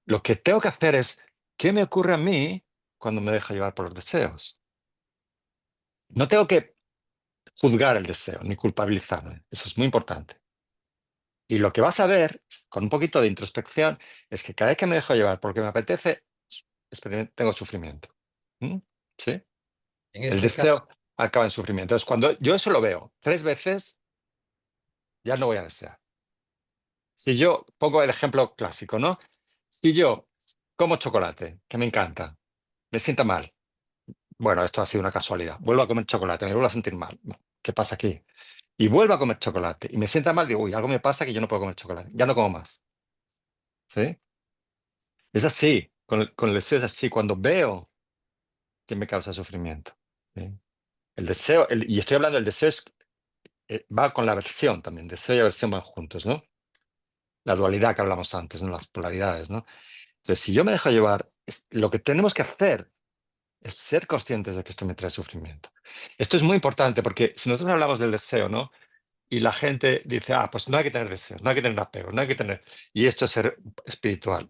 lo que tengo que hacer es, ¿qué me ocurre a mí cuando me dejo llevar por los deseos? No tengo que juzgar el deseo ni culpabilizarme. Eso es muy importante. Y lo que vas a ver con un poquito de introspección es que cada vez que me dejo llevar porque me apetece, tengo sufrimiento. ¿Mm? ¿Sí? En El este caso, deseo acaba en sufrimiento. Entonces, cuando yo eso lo veo 3 veces, ya no voy a desear. Si yo pongo el ejemplo clásico, ¿no? Si yo como chocolate, que me encanta, me sienta mal. Bueno, esto ha sido una casualidad. Vuelvo a comer chocolate, me vuelvo a sentir mal. ¿Qué pasa aquí? Y vuelvo a comer chocolate y me sienta mal, digo, uy, algo me pasa que yo no puedo comer chocolate. Ya no como más. ¿Sí? Es así. Con el deseo es así. Cuando veo que me causa sufrimiento. ¿Sí? El deseo, y estoy hablando del deseo, va con la aversión también. Deseo y aversión van juntos, ¿no? La dualidad que hablamos antes, ¿no? Las polaridades, ¿no? Entonces, si yo me dejo llevar, lo que tenemos que hacer es ser conscientes de que esto me trae sufrimiento. Esto es muy importante porque si nosotros hablamos del deseo, ¿no? Y la gente dice, pues no hay que tener deseos, no hay que tener apego, no hay que tener... Y esto es ser espiritual.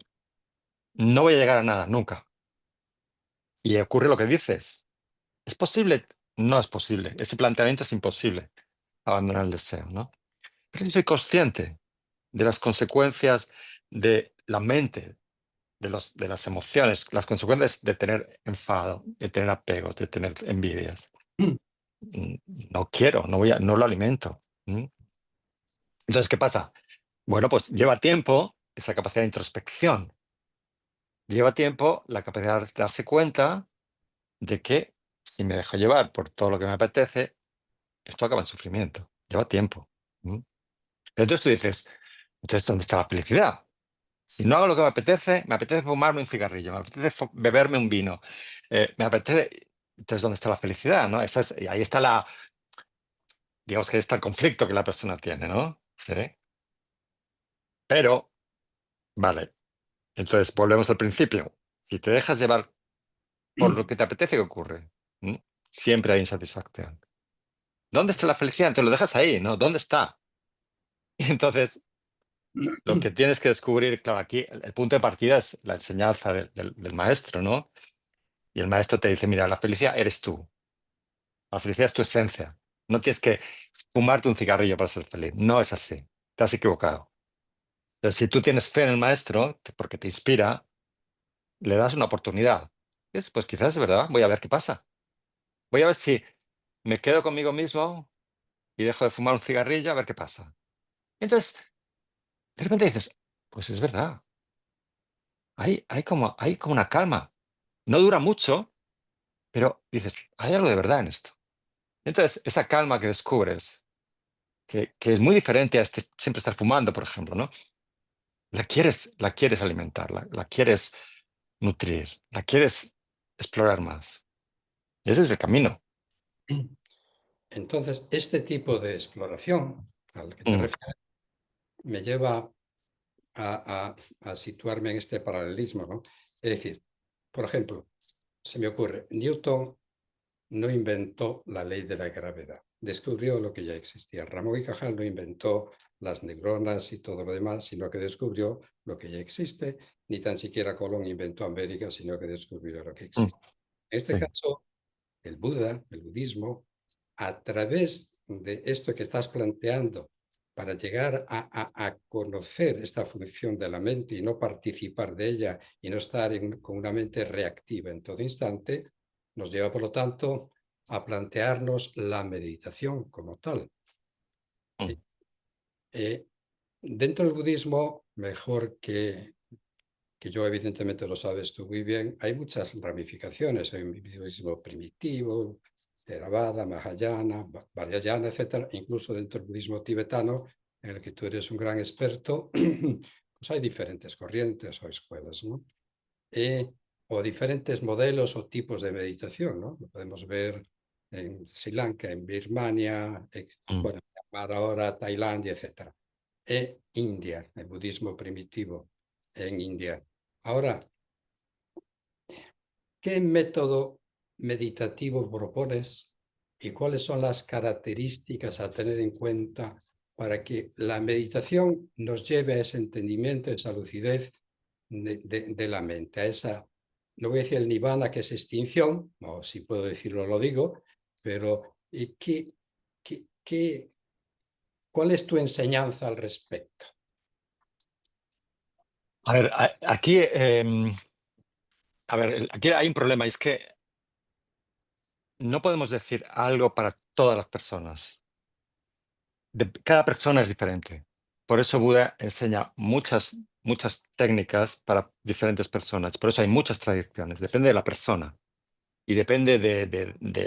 No voy a llegar a nada, nunca. Y ocurre lo que dices. ¿Es posible? No es posible. Ese planteamiento es imposible, abandonar el deseo, ¿no? Pero si soy consciente de las consecuencias de la mente, de las emociones, las consecuencias de tener enfado, de tener apegos, de tener envidias. No quiero, no lo alimento. Entonces, ¿qué pasa? Bueno, pues lleva tiempo esa capacidad de introspección. Lleva tiempo la capacidad de darse cuenta de que si me dejo llevar por todo lo que me apetece, esto acaba en sufrimiento. Lleva tiempo. Pero entonces tú dices, entonces, ¿dónde está la felicidad? Si no hago lo que me apetece fumarme un cigarrillo, me apetece beberme un vino, me apetece... Entonces, ¿dónde está la felicidad? ¿No? Y ahí está digamos que ahí está el conflicto que la persona tiene, ¿no? Sí. Pero, vale, entonces volvemos al principio. Si te dejas llevar por lo que te apetece, ¿qué ocurre? ¿Mm? Siempre hay insatisfacción. ¿Dónde está la felicidad? Entonces lo dejas ahí, ¿no? ¿Dónde está? Y entonces lo que tienes que descubrir, claro, aquí el punto de partida es la enseñanza del maestro, ¿no? Y el maestro te dice, mira, la felicidad eres tú. La felicidad es tu esencia. No tienes que fumarte un cigarrillo para ser feliz. No es así. Te has equivocado. Entonces, si tú tienes fe en el maestro, porque te inspira, le das una oportunidad. Pues quizás es verdad, voy a ver qué pasa. Voy a ver si me quedo conmigo mismo y dejo de fumar un cigarrillo, a ver qué pasa. Entonces, de repente dices, pues es verdad, hay como una calma. No dura mucho, pero dices, hay algo de verdad en esto. Entonces, esa calma que descubres, que es muy diferente a siempre estar fumando, por ejemplo, ¿no? La quieres alimentar, la quieres nutrir, la quieres explorar más. Y ese es el camino. Entonces, este tipo de exploración al que te Mm, refieres me lleva a situarme en este paralelismo, ¿no? Es decir, por ejemplo, se me ocurre, Newton no inventó la ley de la gravedad, descubrió lo que ya existía. Ramón y Cajal no inventó las neuronas y todo lo demás, sino que descubrió lo que ya existe, ni tan siquiera Colón inventó América, sino que descubrió lo que mm, existe. En este sí. caso, el Buda, el budismo, a través de esto que estás planteando, para llegar a conocer esta función de la mente y no participar de ella y no estar con una mente reactiva en todo instante, nos lleva, por lo tanto, a plantearnos la meditación como tal. Mm, Eh, Dentro del budismo, mejor que yo evidentemente lo sabes tú muy bien, hay muchas ramificaciones. Hay un budismo primitivo, Theravada, Mahayana, Vajrayana, etcétera. Incluso dentro del budismo tibetano, en el que tú eres un gran experto, pues hay diferentes corrientes o escuelas, ¿no? O diferentes modelos o tipos de meditación, ¿no? Lo podemos ver en Sri Lanka, en Birmania, mm. bueno, ahora Tailandia, etcétera. India, el budismo primitivo en India. Ahora, ¿qué método meditativo propones y cuáles son las características a tener en cuenta para que la meditación nos lleve a ese entendimiento, a esa lucidez de la mente, a esa, no voy a decir el nirvana, que es extinción, o si puedo decirlo, lo digo, pero ¿cuál es tu enseñanza al respecto? A ver, aquí hay un problema, y es que no podemos decir algo para todas las personas. Cada persona es diferente. Por eso Buda enseña muchas técnicas para diferentes personas. Por eso hay muchas tradiciones. Depende de la persona y depende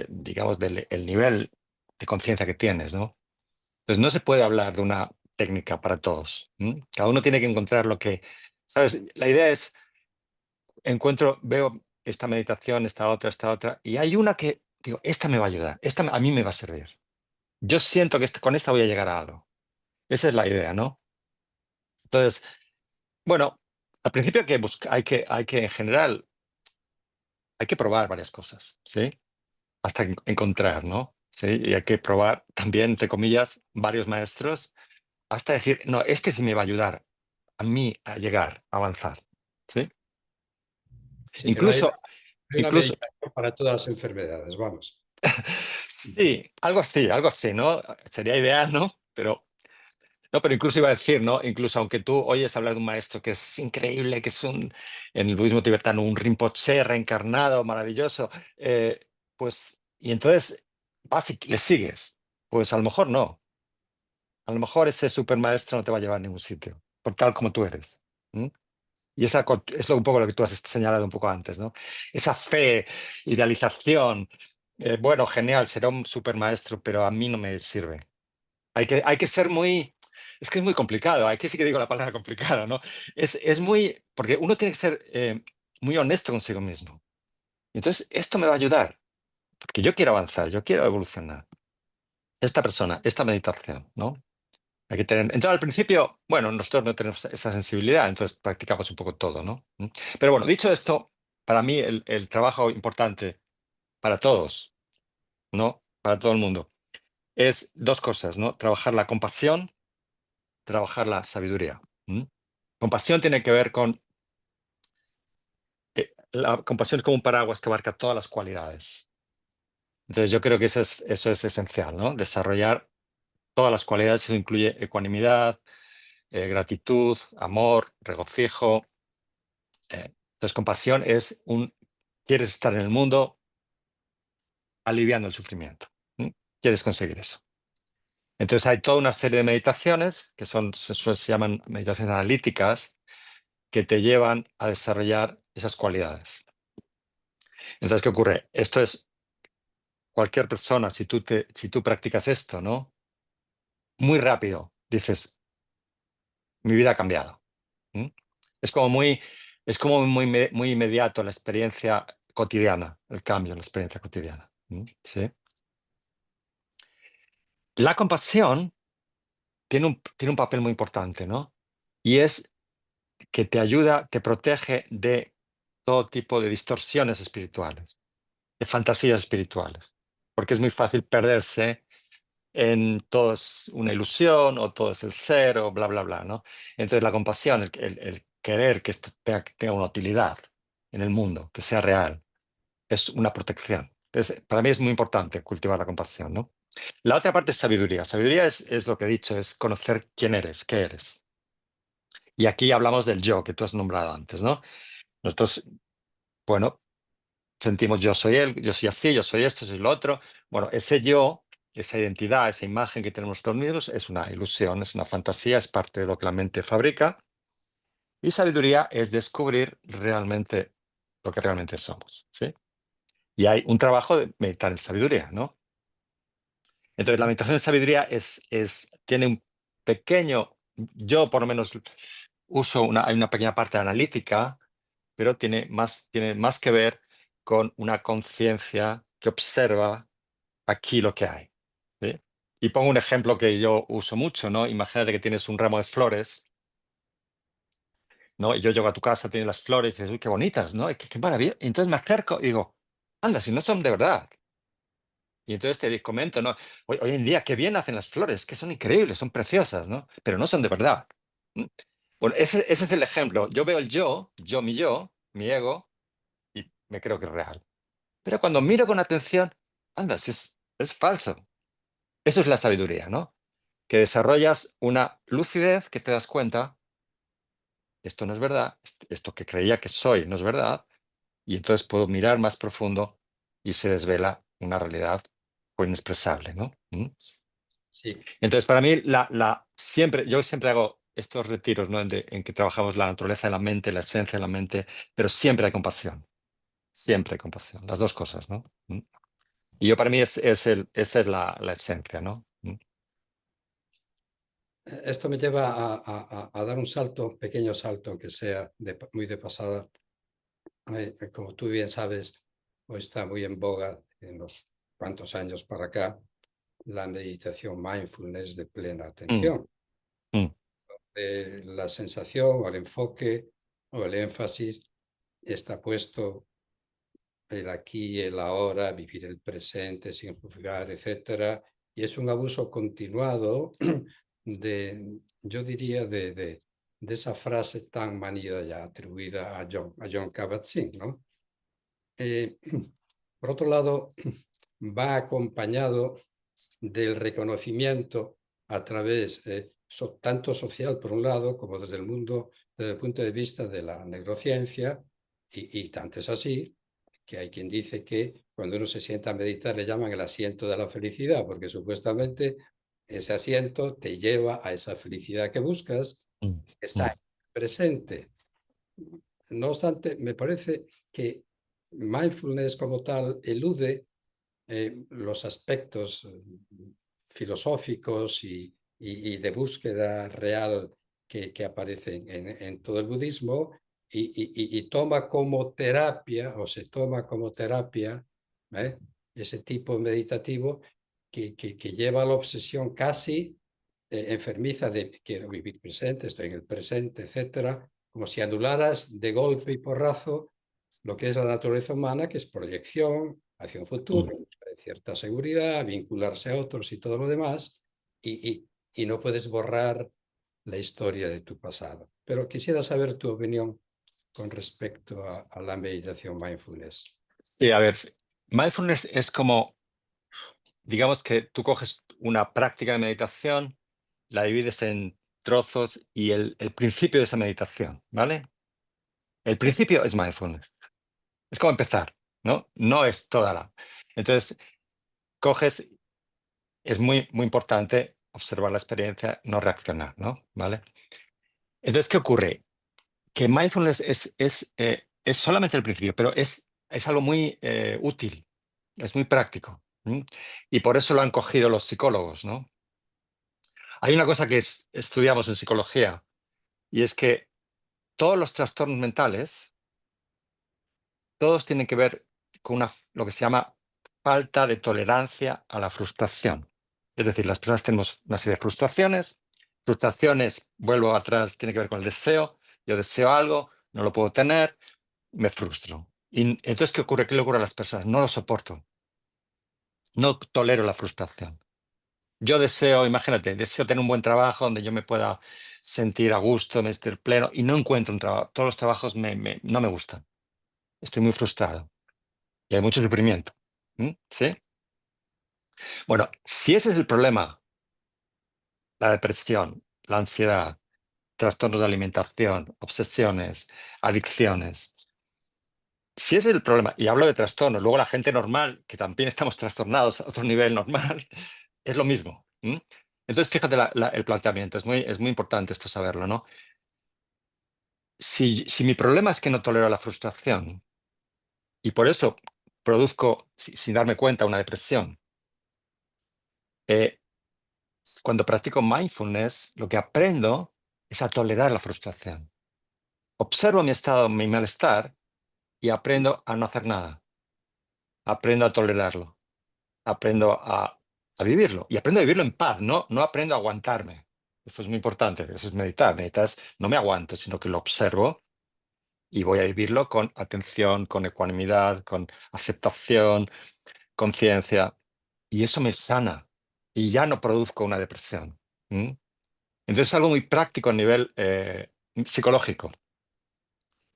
digamos, del el nivel de conciencia que tienes, ¿no? Entonces no se puede hablar de una técnica para todos. Cada uno tiene que encontrar lo que, ¿sabes? La idea es, veo esta meditación, esta otra, y hay una que digo, esta me va a ayudar, a mí me va a servir. Yo siento que con esta voy a llegar a algo. Esa es la idea, ¿no? Entonces, bueno, al principio hay que en general, hay que probar varias cosas, ¿sí? Hasta encontrar, ¿no? Sí, y hay que probar también, entre comillas, varios maestros, hasta decir, no, este sí me va a ayudar a mí a llegar, a avanzar, ¿sí? Sí, que no hay, Incluso, hay una incluso, meditación para todas las enfermedades, vamos. sí, algo así, ¿no? Sería ideal, ¿no? Pero No, pero incluso iba a decir, ¿no? Incluso aunque tú oyes hablar de un maestro que es increíble, que es en el budismo tibetano, un Rinpoche reencarnado, maravilloso, pues, y entonces vas y le sigues. Pues a lo mejor no. A lo mejor ese supermaestro no te va a llevar a ningún sitio, por tal como tú eres. ¿M? Y es un poco lo que tú has señalado un poco antes, ¿no? Esa fe, idealización, bueno, genial, será un supermaestro, pero a mí no me sirve. Hay que ser muy, es que es muy complicado, aquí sí que digo la palabra complicada, ¿no? Es muy, porque uno tiene que ser muy honesto consigo mismo. Entonces, esto me va a ayudar, porque yo quiero avanzar, yo quiero evolucionar. Esta persona, esta meditación, ¿no? Hay que tener, entonces al principio, bueno, nosotros no tenemos esa sensibilidad, entonces practicamos un poco todo, ¿no? Pero bueno, dicho esto, para mí el trabajo importante para todos, ¿no? Para todo el mundo, es dos cosas, ¿no? Trabajar la compasión, trabajar la sabiduría. ¿M? Compasión tiene que ver con, la compasión es como un paraguas que abarca todas las cualidades. Entonces yo creo que eso es esencial, ¿no? Desarrollar todas las cualidades, eso incluye ecuanimidad, gratitud, amor, regocijo. Entonces compasión es quieres estar en el mundo aliviando el sufrimiento. ¿M? Quieres conseguir eso. Entonces hay toda una serie de meditaciones que se llaman meditaciones analíticas que te llevan a desarrollar esas cualidades. Entonces, ¿qué ocurre? Esto es cualquier persona, si tú practicas esto, ¿no? Muy rápido dices, mi vida ha cambiado. ¿M? Es como muy inmediato la experiencia cotidiana, el cambio en la experiencia cotidiana. ¿M? ¿Sí? La compasión tiene un papel muy importante, ¿no? Y es que te ayuda, te protege de todo tipo de distorsiones espirituales, de fantasías espirituales, porque es muy fácil perderse en todo es una ilusión o todo es el ser o bla, bla, bla, ¿no? Entonces la compasión, el querer que esto tenga una utilidad en el mundo, que sea real, es una protección. Entonces, para mí es muy importante cultivar la compasión, ¿no? La otra parte es sabiduría. Sabiduría es lo que he dicho, es conocer quién eres, qué eres. Y aquí hablamos del yo que tú has nombrado antes, ¿no? Nosotros, bueno, sentimos yo soy él, yo soy así, yo soy esto, soy lo otro. Bueno, ese yo, esa identidad, esa imagen que tenemos nosotros mismos es una ilusión, es una fantasía, es parte de lo que la mente fabrica. Y sabiduría es descubrir realmente lo que realmente somos, ¿sí? Y hay un trabajo de meditar en sabiduría, ¿no? Entonces, la meditación en sabiduría tiene un pequeño, yo por lo menos uso hay una pequeña parte analítica, pero tiene más que ver con una conciencia que observa aquí lo que hay. ¿Sí? Y pongo un ejemplo que yo uso mucho, ¿no? Imagínate que tienes un ramo de flores, ¿no? Y yo llego a tu casa, tienes las flores y dices, uy, qué bonitas, ¿no? Qué maravilla. Y entonces me acerco y digo, anda, si no son de verdad. Y entonces te comento, ¿no? Hoy en día, qué bien hacen las flores, que son increíbles, son preciosas, ¿no? Pero no son de verdad. ¿M? Bueno, ese es el ejemplo. Yo veo el mi ego, y me creo que es real. Pero cuando miro con atención, anda, si es falso. Eso es la sabiduría, ¿no? Que desarrollas una lucidez que te das cuenta, esto no es verdad, esto que creía que soy no es verdad, y entonces puedo mirar más profundo y se desvela una realidad inexpresable, ¿no? ¿Mm? Sí, Entonces, para mí, yo siempre hago estos retiros, ¿no? En que trabajamos la naturaleza de la mente, la esencia de la mente, pero siempre hay compasión, las dos cosas, ¿no? ¿Mm? Y yo para mí esa es la esencia, ¿no? ¿Mm? esto me lleva a dar un salto, un pequeño salto, aunque sea muy de pasada. Como tú bien sabes, hoy está muy en boga en los cuantos años para acá la meditación mindfulness de plena Mm, atención. mm, La sensación o el enfoque o el énfasis está puesto el aquí, el ahora, vivir el presente sin juzgar, etcétera. Y es un abuso continuado yo diría, de esa frase tan manida ya atribuida a John Kabat-Zinn, ¿no? Eh, por otro lado, va acompañado del reconocimiento a través tanto social por un lado como desde desde el punto de vista de la neurociencia, y tanto es así que hay quien dice que cuando uno se sienta a meditar le llaman el asiento de la felicidad, porque supuestamente ese asiento te lleva a esa felicidad que buscas, Mm, está mm, presente. No obstante, me parece que mindfulness como tal elude los aspectos filosóficos y de búsqueda real que aparecen en todo el budismo y toma como terapia, o se toma como terapia, ¿eh? Ese tipo meditativo que lleva a la obsesión casi enfermiza de quiero vivir presente, estoy en el presente, etcétera, como si anularas de golpe y porrazo lo que es la naturaleza humana, que es proyección hacia un futuro, mm. cierta seguridad, vincularse a otros y todo lo demás, y no puedes borrar la historia de tu pasado. Pero quisiera saber tu opinión con respecto a la meditación mindfulness. Sí, a ver, mindfulness es como, digamos que tú coges una práctica de meditación, la divides en trozos y el principio de esa meditación, ¿vale? El principio es mindfulness. Es como empezar, ¿no? No es toda la. Entonces, coges, es muy, muy importante observar la experiencia, no reaccionar, ¿no? ¿Vale? Entonces, ¿qué ocurre? Que mindfulness es solamente el principio, pero es algo muy útil, es muy práctico. ¿M? Y por eso lo han cogido los psicólogos, ¿no? Hay una cosa que estudiamos en psicología y es que todos los trastornos mentales, todos tienen que ver con lo que se llama falta de tolerancia a la frustración. Es decir, las personas tenemos una serie de frustraciones. Frustraciones, vuelvo atrás, tiene que ver con el deseo. Yo deseo algo, no lo puedo tener, me frustro. Y entonces, ¿qué ocurre? ¿Qué le ocurre a las personas? No lo soporto. No tolero la frustración. Yo deseo, imagínate, deseo tener un buen trabajo donde yo me pueda sentir a gusto, me sentir pleno, y no encuentro un trabajo. Todos los trabajos no me gustan. Estoy muy frustrado y hay mucho sufrimiento. ¿Sí? Bueno, si ese es el problema, la depresión, la ansiedad, trastornos de alimentación, obsesiones, adicciones, si ese es el problema, y hablo de trastornos, luego la gente normal, que también estamos trastornados a otro nivel normal, es lo mismo. Entonces, fíjate el planteamiento, es muy importante esto saberlo, ¿no? Si mi problema es que no tolero la frustración y por eso produzco, sin darme cuenta, una depresión, eh, cuando practico mindfulness, lo que aprendo es a tolerar la frustración. Observo mi estado, mi malestar y aprendo a no hacer nada. Aprendo a tolerarlo. Aprendo a vivirlo. Y aprendo a vivirlo en paz, no aprendo a aguantarme. Esto es muy importante, eso es meditar. Meditar es, no me aguanto, sino que lo observo y voy a vivirlo con atención, con ecuanimidad, con aceptación, conciencia. Y eso me sana. Y ya no produzco una depresión. ¿M? Entonces es algo muy práctico a nivel psicológico.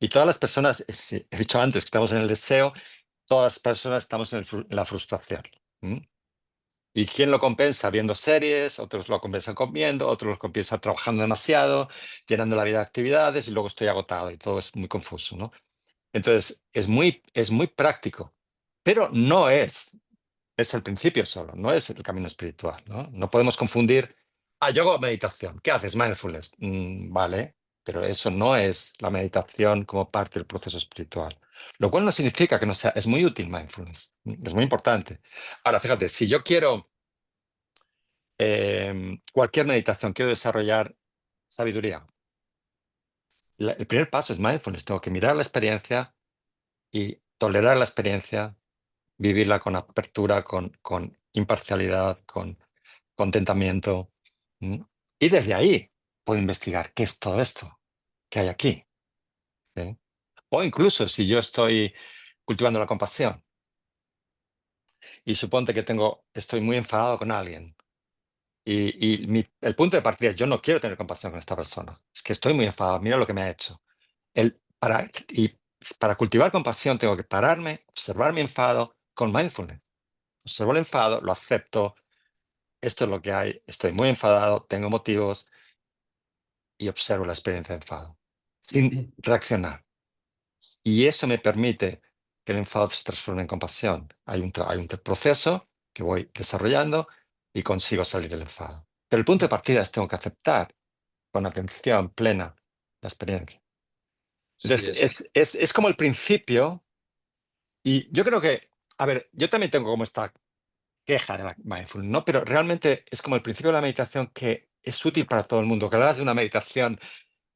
Y todas las personas, he dicho antes que estamos en el deseo, todas las personas estamos en la frustración. ¿M? ¿Y quién lo compensa? Viendo series, otros lo compensan comiendo, otros lo compensan trabajando demasiado, llenando la vida de actividades y luego estoy agotado y todo es muy confuso, ¿no? Entonces, es muy práctico, pero no es el principio solo, no es el camino espiritual, ¿no? No podemos confundir, yo hago meditación, ¿qué haces? Mindfulness. Vale, pero eso no es la meditación como parte del proceso espiritual. Lo cual no significa que no sea, es muy útil mindfulness, es muy importante. Ahora, fíjate, si yo quiero cualquier meditación, quiero desarrollar sabiduría, el primer paso es mindfulness, tengo que mirar la experiencia y tolerar la experiencia, vivirla con apertura, con imparcialidad, con contentamiento. ¿M? Y desde ahí puedo investigar qué es todo esto que hay aquí. ¿Sí? O incluso si yo estoy cultivando la compasión y suponte que estoy muy enfadado con alguien y el punto de partida es yo no quiero tener compasión con esta persona. Es que estoy muy enfadado, mira lo que me ha hecho. Y para cultivar compasión tengo que pararme, observar mi enfado con mindfulness. Observo el enfado, lo acepto, esto es lo que hay, estoy muy enfadado, tengo motivos y observo la experiencia de enfado, sin reaccionar. Y eso me permite que el enfado se transforme en compasión. Hay un proceso que voy desarrollando y consigo salir del enfado. Pero el punto de partida es tengo que aceptar con atención plena la experiencia. Sí, Entonces, es como el principio, y yo creo que, a ver, yo también tengo como esta queja de la mindfulness, ¿no? Pero realmente es como el principio de la meditación que es útil para todo el mundo, que hablas de una meditación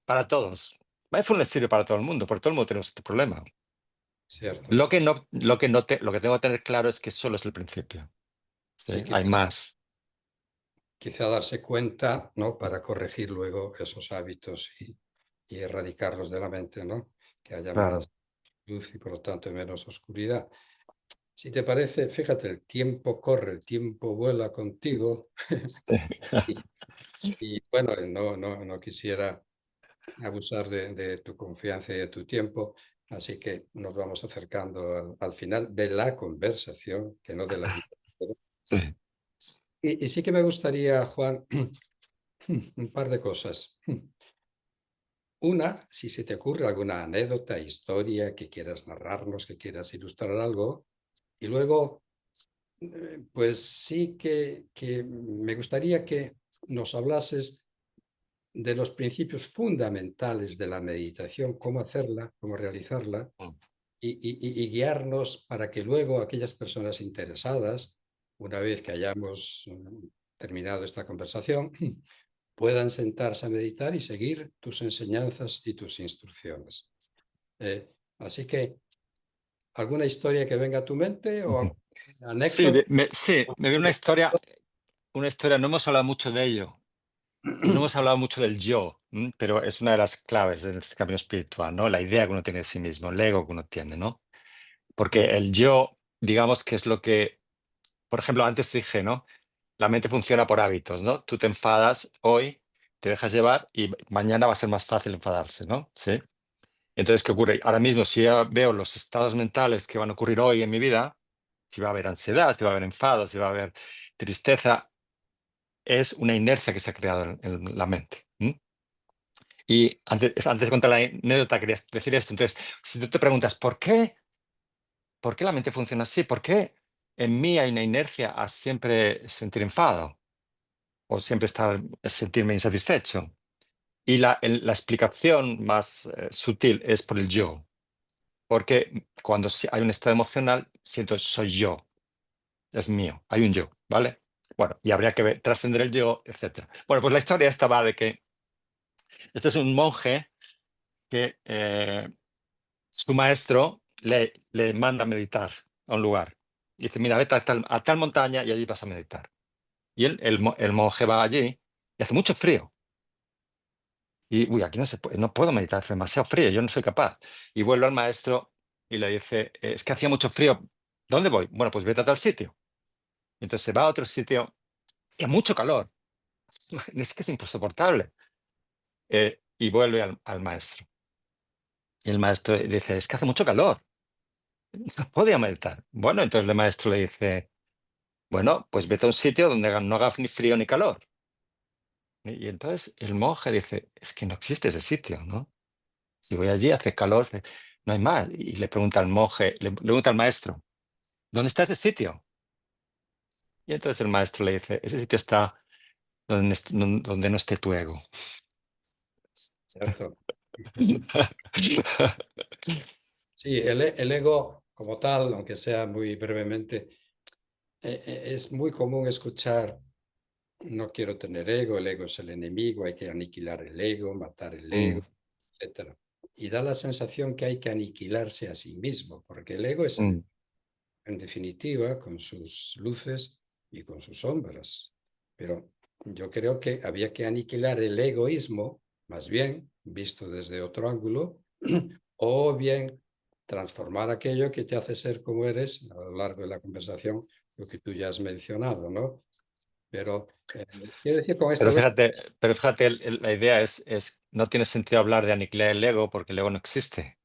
para todos. Mindfulness sirve para todo el mundo, porque todo el mundo tenemos este problema. cierto. Lo que tengo que tener claro es que solo es el principio. ¿Sí? Sí, Hay más. quizá darse cuenta, ¿no? Para corregir luego esos hábitos y erradicarlos de la mente, ¿no? Que haya Claro. más luz y por lo tanto menos oscuridad. Si te parece, fíjate, el tiempo corre, el tiempo vuela contigo Sí. y, y bueno, no quisiera abusar de tu confianza y de tu tiempo, así que nos vamos acercando al final de la conversación, que no de la vida. Sí. Y sí que me gustaría, Juan, un par de cosas. Una, si se te ocurre alguna anécdota, historia que quieras narrarnos, que quieras ilustrar algo. Y luego, pues sí que me gustaría que nos hablases de los principios fundamentales de la meditación, cómo hacerla, cómo realizarla, Mm. y guiarnos para que luego aquellas personas interesadas, una vez que hayamos terminado esta conversación, puedan sentarse a meditar y seguir tus enseñanzas y tus instrucciones. Así que, ¿alguna historia que venga a tu mente o Ujú. alguna Sí, anécdota? me viene una historia, no hemos hablado mucho de ello, no hemos hablado mucho del yo, pero es una de las claves de este camino espiritual, ¿no? La idea que uno tiene de sí mismo, el ego que uno tiene, ¿no? Porque el yo, digamos que es lo que, por ejemplo, antes te dije, ¿no? La mente funciona por hábitos, ¿no? Tú te enfadas hoy, te dejas llevar y mañana va a ser más fácil enfadarse, ¿no? Sí. Entonces, ¿qué ocurre? Ahora mismo, si yo veo los estados mentales que van a ocurrir hoy en mi vida, si va a haber ansiedad, si va a haber enfado, si va a haber tristeza, es una inercia que se ha creado en la mente. Y antes de contar la anécdota, quería decir esto. Entonces, si tú te preguntas, ¿por qué la mente funciona así? ¿Por qué en mí hay una inercia a siempre sentir enfado o siempre sentirme insatisfecho? Y la explicación más sutil es por el yo. Porque cuando hay un estado emocional, siento soy yo, es mío, hay un yo, ¿vale? Bueno, y habría que trascender el yo, etcétera. Bueno, pues la historia esta va de que este es un monje que su maestro le manda a meditar a un lugar. Dice, mira, vete a tal montaña y allí vas a meditar. Y el monje va allí y hace mucho frío. Y, uy, aquí no puedo meditar, hace demasiado frío, yo no soy capaz. Y vuelve al maestro y le dice, es que hacía mucho frío, ¿dónde voy? Bueno, pues vete a tal sitio. Entonces se va a otro sitio y hay mucho calor. Es que es insoportable. Y vuelve al maestro. Y el maestro dice, es que hace mucho calor, no podía meditar. Bueno, entonces el maestro le dice, bueno, pues vete a un sitio donde no haga ni frío ni calor. Y entonces el monje dice, es que no existe ese sitio, ¿no? Si voy allí, hace calor, no hay más. Y le pregunta al monje, le pregunta al maestro, ¿dónde está ese sitio? Y entonces el maestro le dice, ese sitio está donde no esté tu ego. Cierto. Sí, el ego como tal, aunque sea muy brevemente, es muy común escuchar, no quiero tener ego, el ego es el enemigo, hay que aniquilar el ego, matar el ego, Mm, etcétera. Y da la sensación que hay que aniquilarse a sí mismo, porque el ego es mm, en definitiva, con sus luces y con sus sombras. Pero yo creo que había que aniquilar el egoísmo, más bien, visto desde otro ángulo, o bien transformar aquello que te hace ser como eres a lo largo de la conversación, lo que tú ya has mencionado, ¿no? Pero quiero decir con esto, pero fíjate, la idea no tiene sentido hablar de aniquilar el ego porque el ego no existe.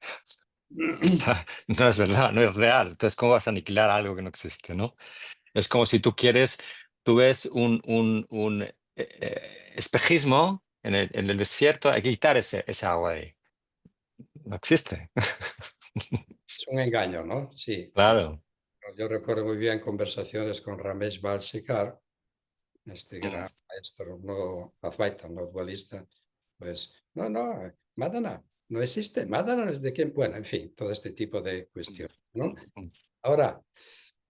O sea, no es verdad, no es real. Entonces, ¿cómo vas a aniquilar algo que no existe, no? Es como si tú ves un espejismo en el desierto hay que quitar esa agua de ahí. No existe. Es un engaño, ¿no? Sí, sí. Claro. Yo recuerdo muy bien conversaciones con Ramesh Balsekar, este Mm, gran maestro, no Advaita, no dualista. Pues, no, Madana no existe. Madana es de quién. Bueno, en fin, todo este tipo de mm, cuestiones, ¿no? mm, mm. Ahora,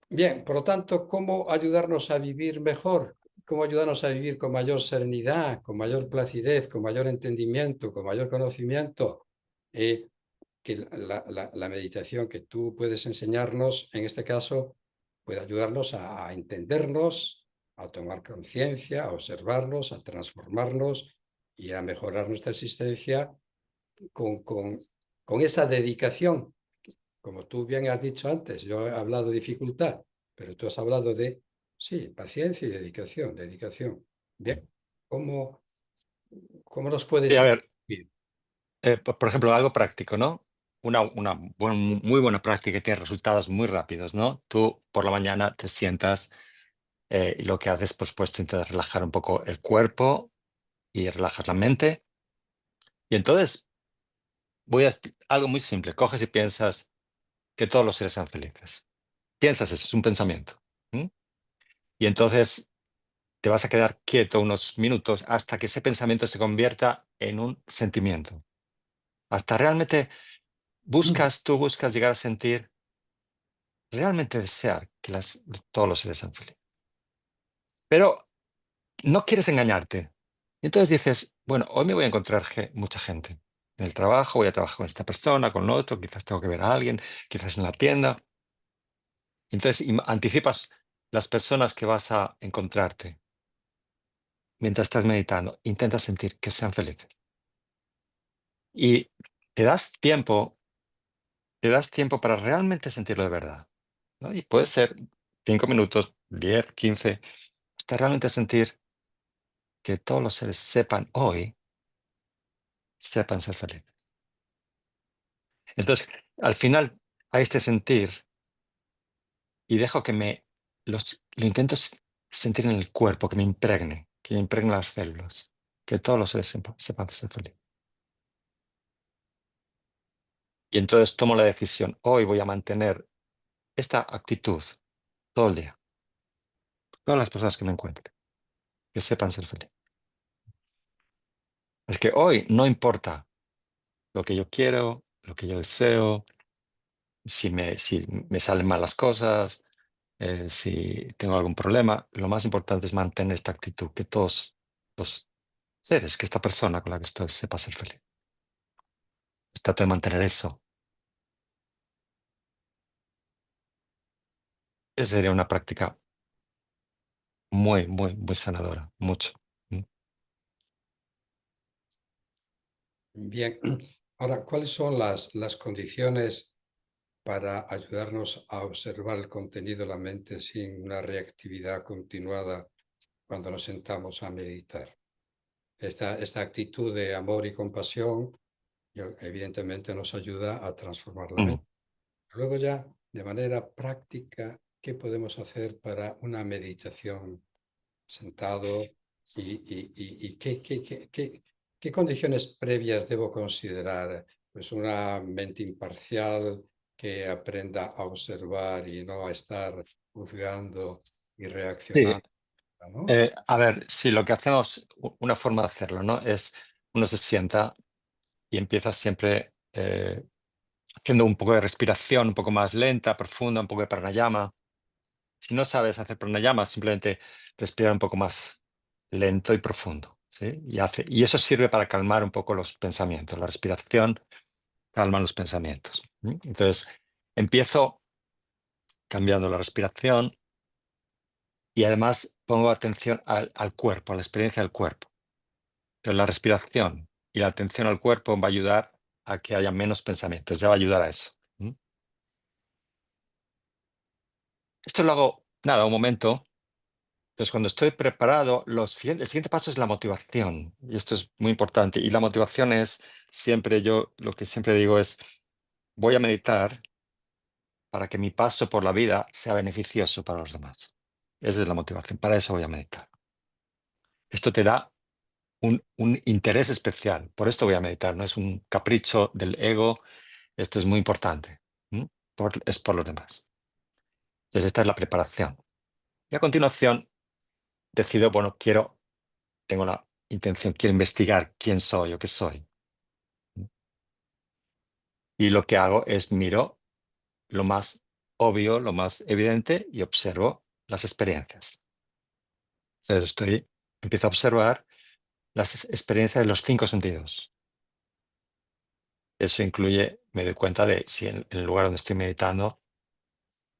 bien, por lo tanto, ¿cómo ayudarnos a vivir mejor? ¿Cómo ayudarnos a vivir con mayor serenidad, con mayor placidez, con mayor entendimiento, con mayor conocimiento? Que la meditación que tú puedes enseñarnos, en este caso, puede ayudarnos a entendernos, a tomar conciencia, a observarnos, a transformarnos y a mejorar nuestra existencia con, con, con esa dedicación. Como tú bien has dicho antes, yo he hablado de dificultad, pero tú has hablado de, sí, paciencia y dedicación, dedicación. Bien, ¿cómo, cómo nos Sí, puedes a ver, ir? por ejemplo, algo práctico, ¿no? Una muy buena práctica que tiene resultados muy rápidos, ¿no? Tú por la mañana te sientas y lo que haces, por supuesto, intentas relajar un poco el cuerpo y relajas la mente. Y entonces algo muy simple, coges y piensas que todos los seres sean felices. Piensas eso, es un pensamiento. ¿M? Y entonces te vas a quedar quieto unos minutos hasta que ese pensamiento se convierta en un sentimiento. Hasta realmente tú buscas llegar a sentir, realmente desear que todos los seres sean felices. Pero no quieres engañarte. Entonces dices, bueno, hoy me voy a encontrar mucha gente. En el trabajo voy a trabajar con esta persona, con otro, quizás tengo que ver a alguien, quizás en la tienda. Entonces anticipas las personas que vas a encontrarte mientras estás meditando. Intentas sentir que sean felices. Y te das tiempo, te das tiempo para realmente sentirlo de verdad, ¿no? Y puede ser 5 minutos, 10, 15, hasta realmente sentir que todos los seres sepan ser felices. Entonces, al final, hay este sentir y dejo que lo intento sentir en el cuerpo, que me impregne las células, que todos los seres sepan ser felices. Y entonces tomo la decisión, hoy voy a mantener esta actitud todo el día, todas las personas que me encuentren, que sepan ser felices. Es que hoy no importa lo que yo quiero, lo que yo deseo, si me salen mal las cosas, si tengo algún problema, lo más importante es mantener esta actitud, que todos los seres, que esta persona con la que estoy sepa ser feliz. Trato de mantener eso. Esa sería una práctica muy sanadora, mucho. Mm. Bien, ahora, ¿cuáles son las condiciones para ayudarnos a observar el contenido de la mente sin una reactividad continuada cuando nos sentamos a meditar? Esta actitud de amor y compasión evidentemente nos ayuda a transformar la Mm. mente. Luego ya, de manera práctica, ¿qué podemos hacer para una meditación sentado y qué condiciones previas debo considerar? Pues una mente imparcial que aprenda a observar y no a estar juzgando y Sí, reaccionando, ¿no? a ver, sí, lo que hacemos, una forma de hacerlo, ¿no? Es uno se sienta y empieza siempre haciendo un poco de respiración un poco más lenta, profunda, un poco de pranayama. Si no sabes hacer pranayama, simplemente respirar un poco más lento y profundo, ¿sí? Y eso sirve para calmar un poco los pensamientos. La respiración calma los pensamientos. Entonces, empiezo cambiando la respiración y además pongo atención al cuerpo, a la experiencia del cuerpo. Entonces, la respiración y la atención al cuerpo va a ayudar a que haya menos pensamientos, ya va a ayudar a eso. Esto lo hago, nada, un momento. Entonces, cuando estoy preparado, el siguiente paso es la motivación. Y esto es muy importante. Y la motivación es lo que siempre digo es, voy a meditar para que mi paso por la vida sea beneficioso para los demás. Esa es la motivación. Para eso voy a meditar. Esto te da un interés especial. Por esto voy a meditar, no es un capricho del ego, esto es muy importante. Es por los demás. Entonces, esta es la preparación. Y a continuación, decido, bueno, tengo la intención, quiero investigar quién soy o qué soy. Y lo que hago es miro lo más obvio, lo más evidente y observo las experiencias. Entonces empiezo a observar las experiencias de los 5 sentidos. Eso incluye, me doy cuenta de si en el lugar donde estoy meditando,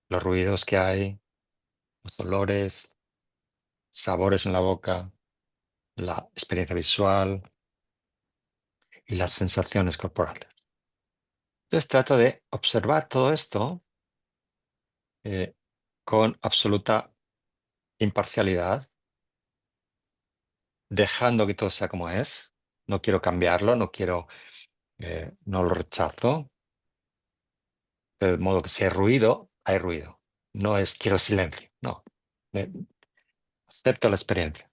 los ruidos que hay, los olores, sabores en la boca, la experiencia visual y las sensaciones corporales. Entonces trato de observar todo esto con absoluta imparcialidad, dejando que todo sea como es. No quiero cambiarlo, no lo rechazo. De modo que si hay ruido, hay ruido. No es quiero silencio, no. Eh, Acepto la experiencia.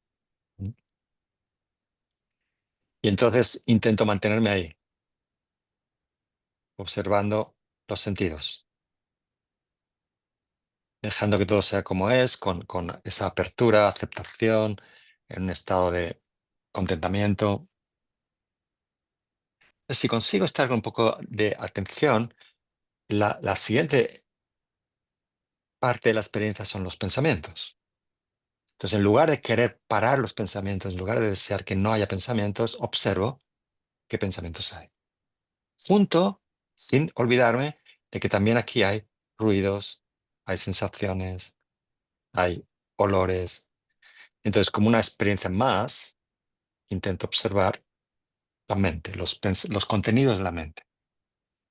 Y entonces intento mantenerme ahí, observando los sentidos, dejando que todo sea como es, con esa apertura, aceptación, en un estado de contentamiento. Si consigo estar con un poco de atención, la siguiente parte de la experiencia son los pensamientos. Entonces, en lugar de querer parar los pensamientos, en lugar de desear que no haya pensamientos, observo qué pensamientos hay. Junto, sin olvidarme de que también aquí hay ruidos, hay sensaciones, hay olores. Entonces, como una experiencia más, intento observar la mente, los contenidos de la mente.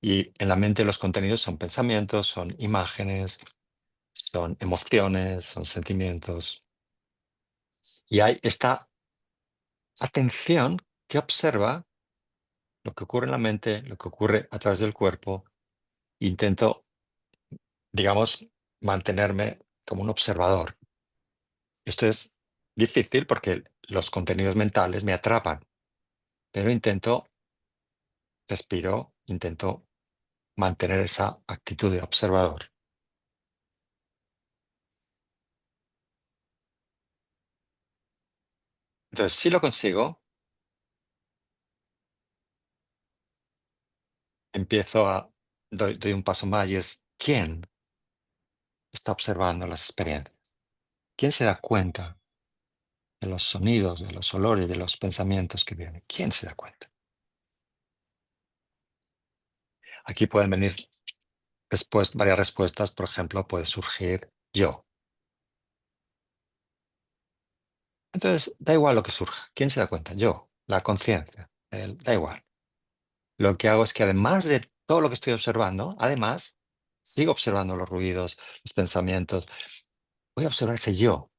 Y en la mente los contenidos son pensamientos, son imágenes, son emociones, son sentimientos. Y hay esta atención que observa lo que ocurre en la mente, lo que ocurre a través del cuerpo. Intento, digamos, mantenerme como un observador. Esto es difícil porque los contenidos mentales me atrapan, pero respiro, intento mantener esa actitud de observador. Entonces, si lo consigo, doy un paso más y es, ¿quién está observando las experiencias? ¿Quién se da cuenta de los sonidos, de los olores, de los pensamientos que vienen? ¿Quién se da cuenta? Aquí pueden venir varias respuestas. Por ejemplo, puede surgir yo. Entonces, da igual lo que surja. ¿Quién se da cuenta? Yo, la conciencia. Da igual. Lo que hago es que además de todo lo que estoy observando, además, sigo observando los ruidos, los pensamientos. Voy a observar ese yo.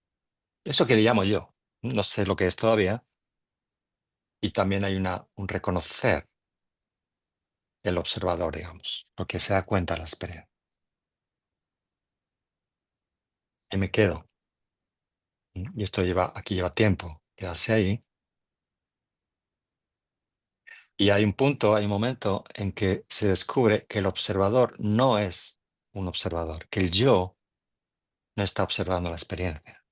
Eso que le llamo yo. No sé lo que es todavía. Y también hay un reconocer el observador, digamos, lo que se da cuenta de la experiencia. Y me quedo. Y esto aquí lleva tiempo, quedarse ahí. Y hay un momento en que se descubre que el observador no es un observador, que el yo no está observando la experiencia,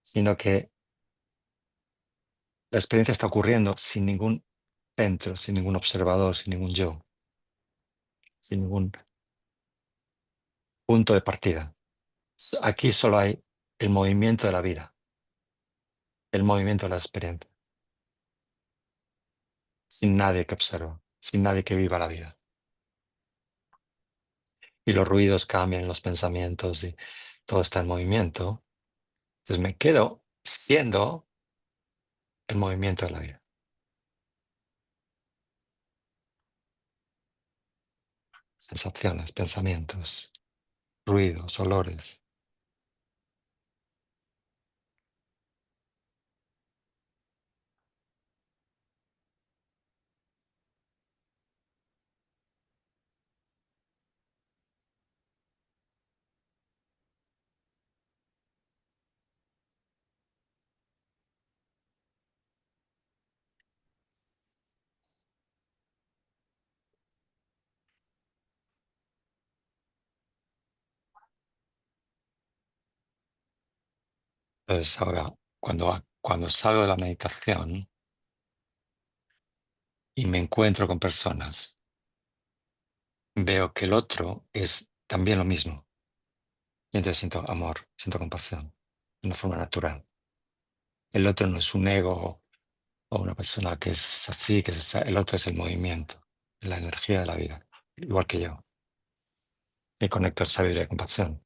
sino que la experiencia está ocurriendo sin ningún centro, sin ningún observador, sin ningún yo, sin ningún punto de partida. Aquí solo hay el movimiento de la vida, el movimiento de la experiencia, sin nadie que observe, sin nadie que viva la vida. Y los ruidos cambian, los pensamientos y todo está en movimiento. Entonces me quedo siendo el movimiento de la vida. Sensaciones, pensamientos, ruidos, olores. Entonces ahora, cuando salgo de la meditación y me encuentro con personas, veo que el otro es también lo mismo. Y entonces siento amor, siento compasión, de una forma natural. El otro no es un ego o una persona que es así, el otro es el movimiento, la energía de la vida, igual que yo. Y conecto sabiduría y compasión.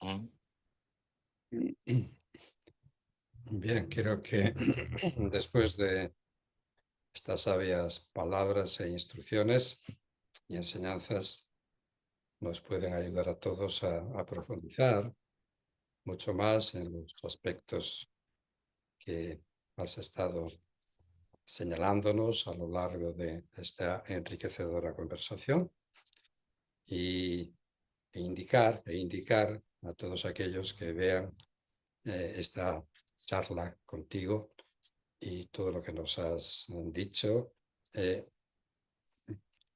Mm. Bien, creo que después de estas sabias palabras e instrucciones y enseñanzas nos pueden ayudar a todos a profundizar mucho más en los aspectos que has estado señalándonos a lo largo de esta enriquecedora conversación y, e indicar a todos aquellos que vean esta charla contigo y todo lo que nos has dicho, eh,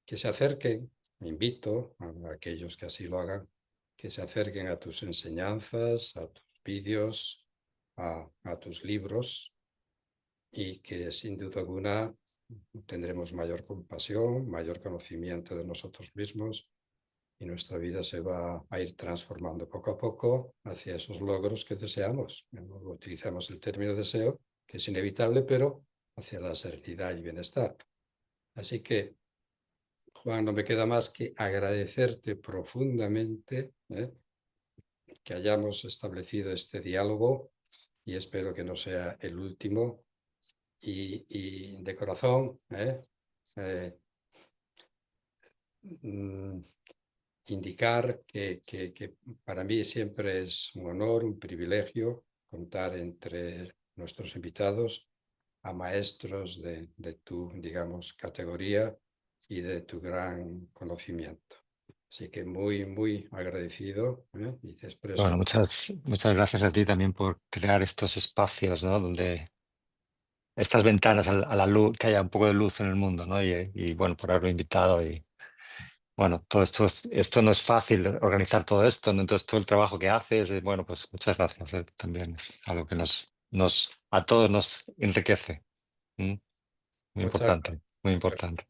que se acerquen, invito a aquellos que así lo hagan, que se acerquen a tus enseñanzas, a tus vídeos, a tus libros y que sin duda alguna tendremos mayor compasión, mayor conocimiento de nosotros mismos y nuestra vida se va a ir transformando poco a poco hacia esos logros que deseamos. Utilizamos el término deseo, que es inevitable, pero hacia la serenidad y bienestar. Así que, Juan, no me queda más que agradecerte profundamente que hayamos establecido este diálogo y espero que no sea el último. Y de corazón, eh, mm, indicar que para mí siempre es un honor, un privilegio contar entre nuestros invitados a maestros de tu, digamos, categoría y de tu gran conocimiento. Así que muy, muy agradecido, y te Bueno, expreso. muchas gracias a ti también por crear estos espacios, ¿no? Donde estas ventanas a la luz, que haya un poco de luz en el mundo, ¿no? Y bueno, por haberme invitado y bueno, todo esto, esto no es fácil organizar todo esto, ¿no? Entonces todo el trabajo que haces, bueno, pues muchas gracias, también es algo que a todos nos enriquece. ¿Mm? Muy Muchas gracias. importante, muy importante.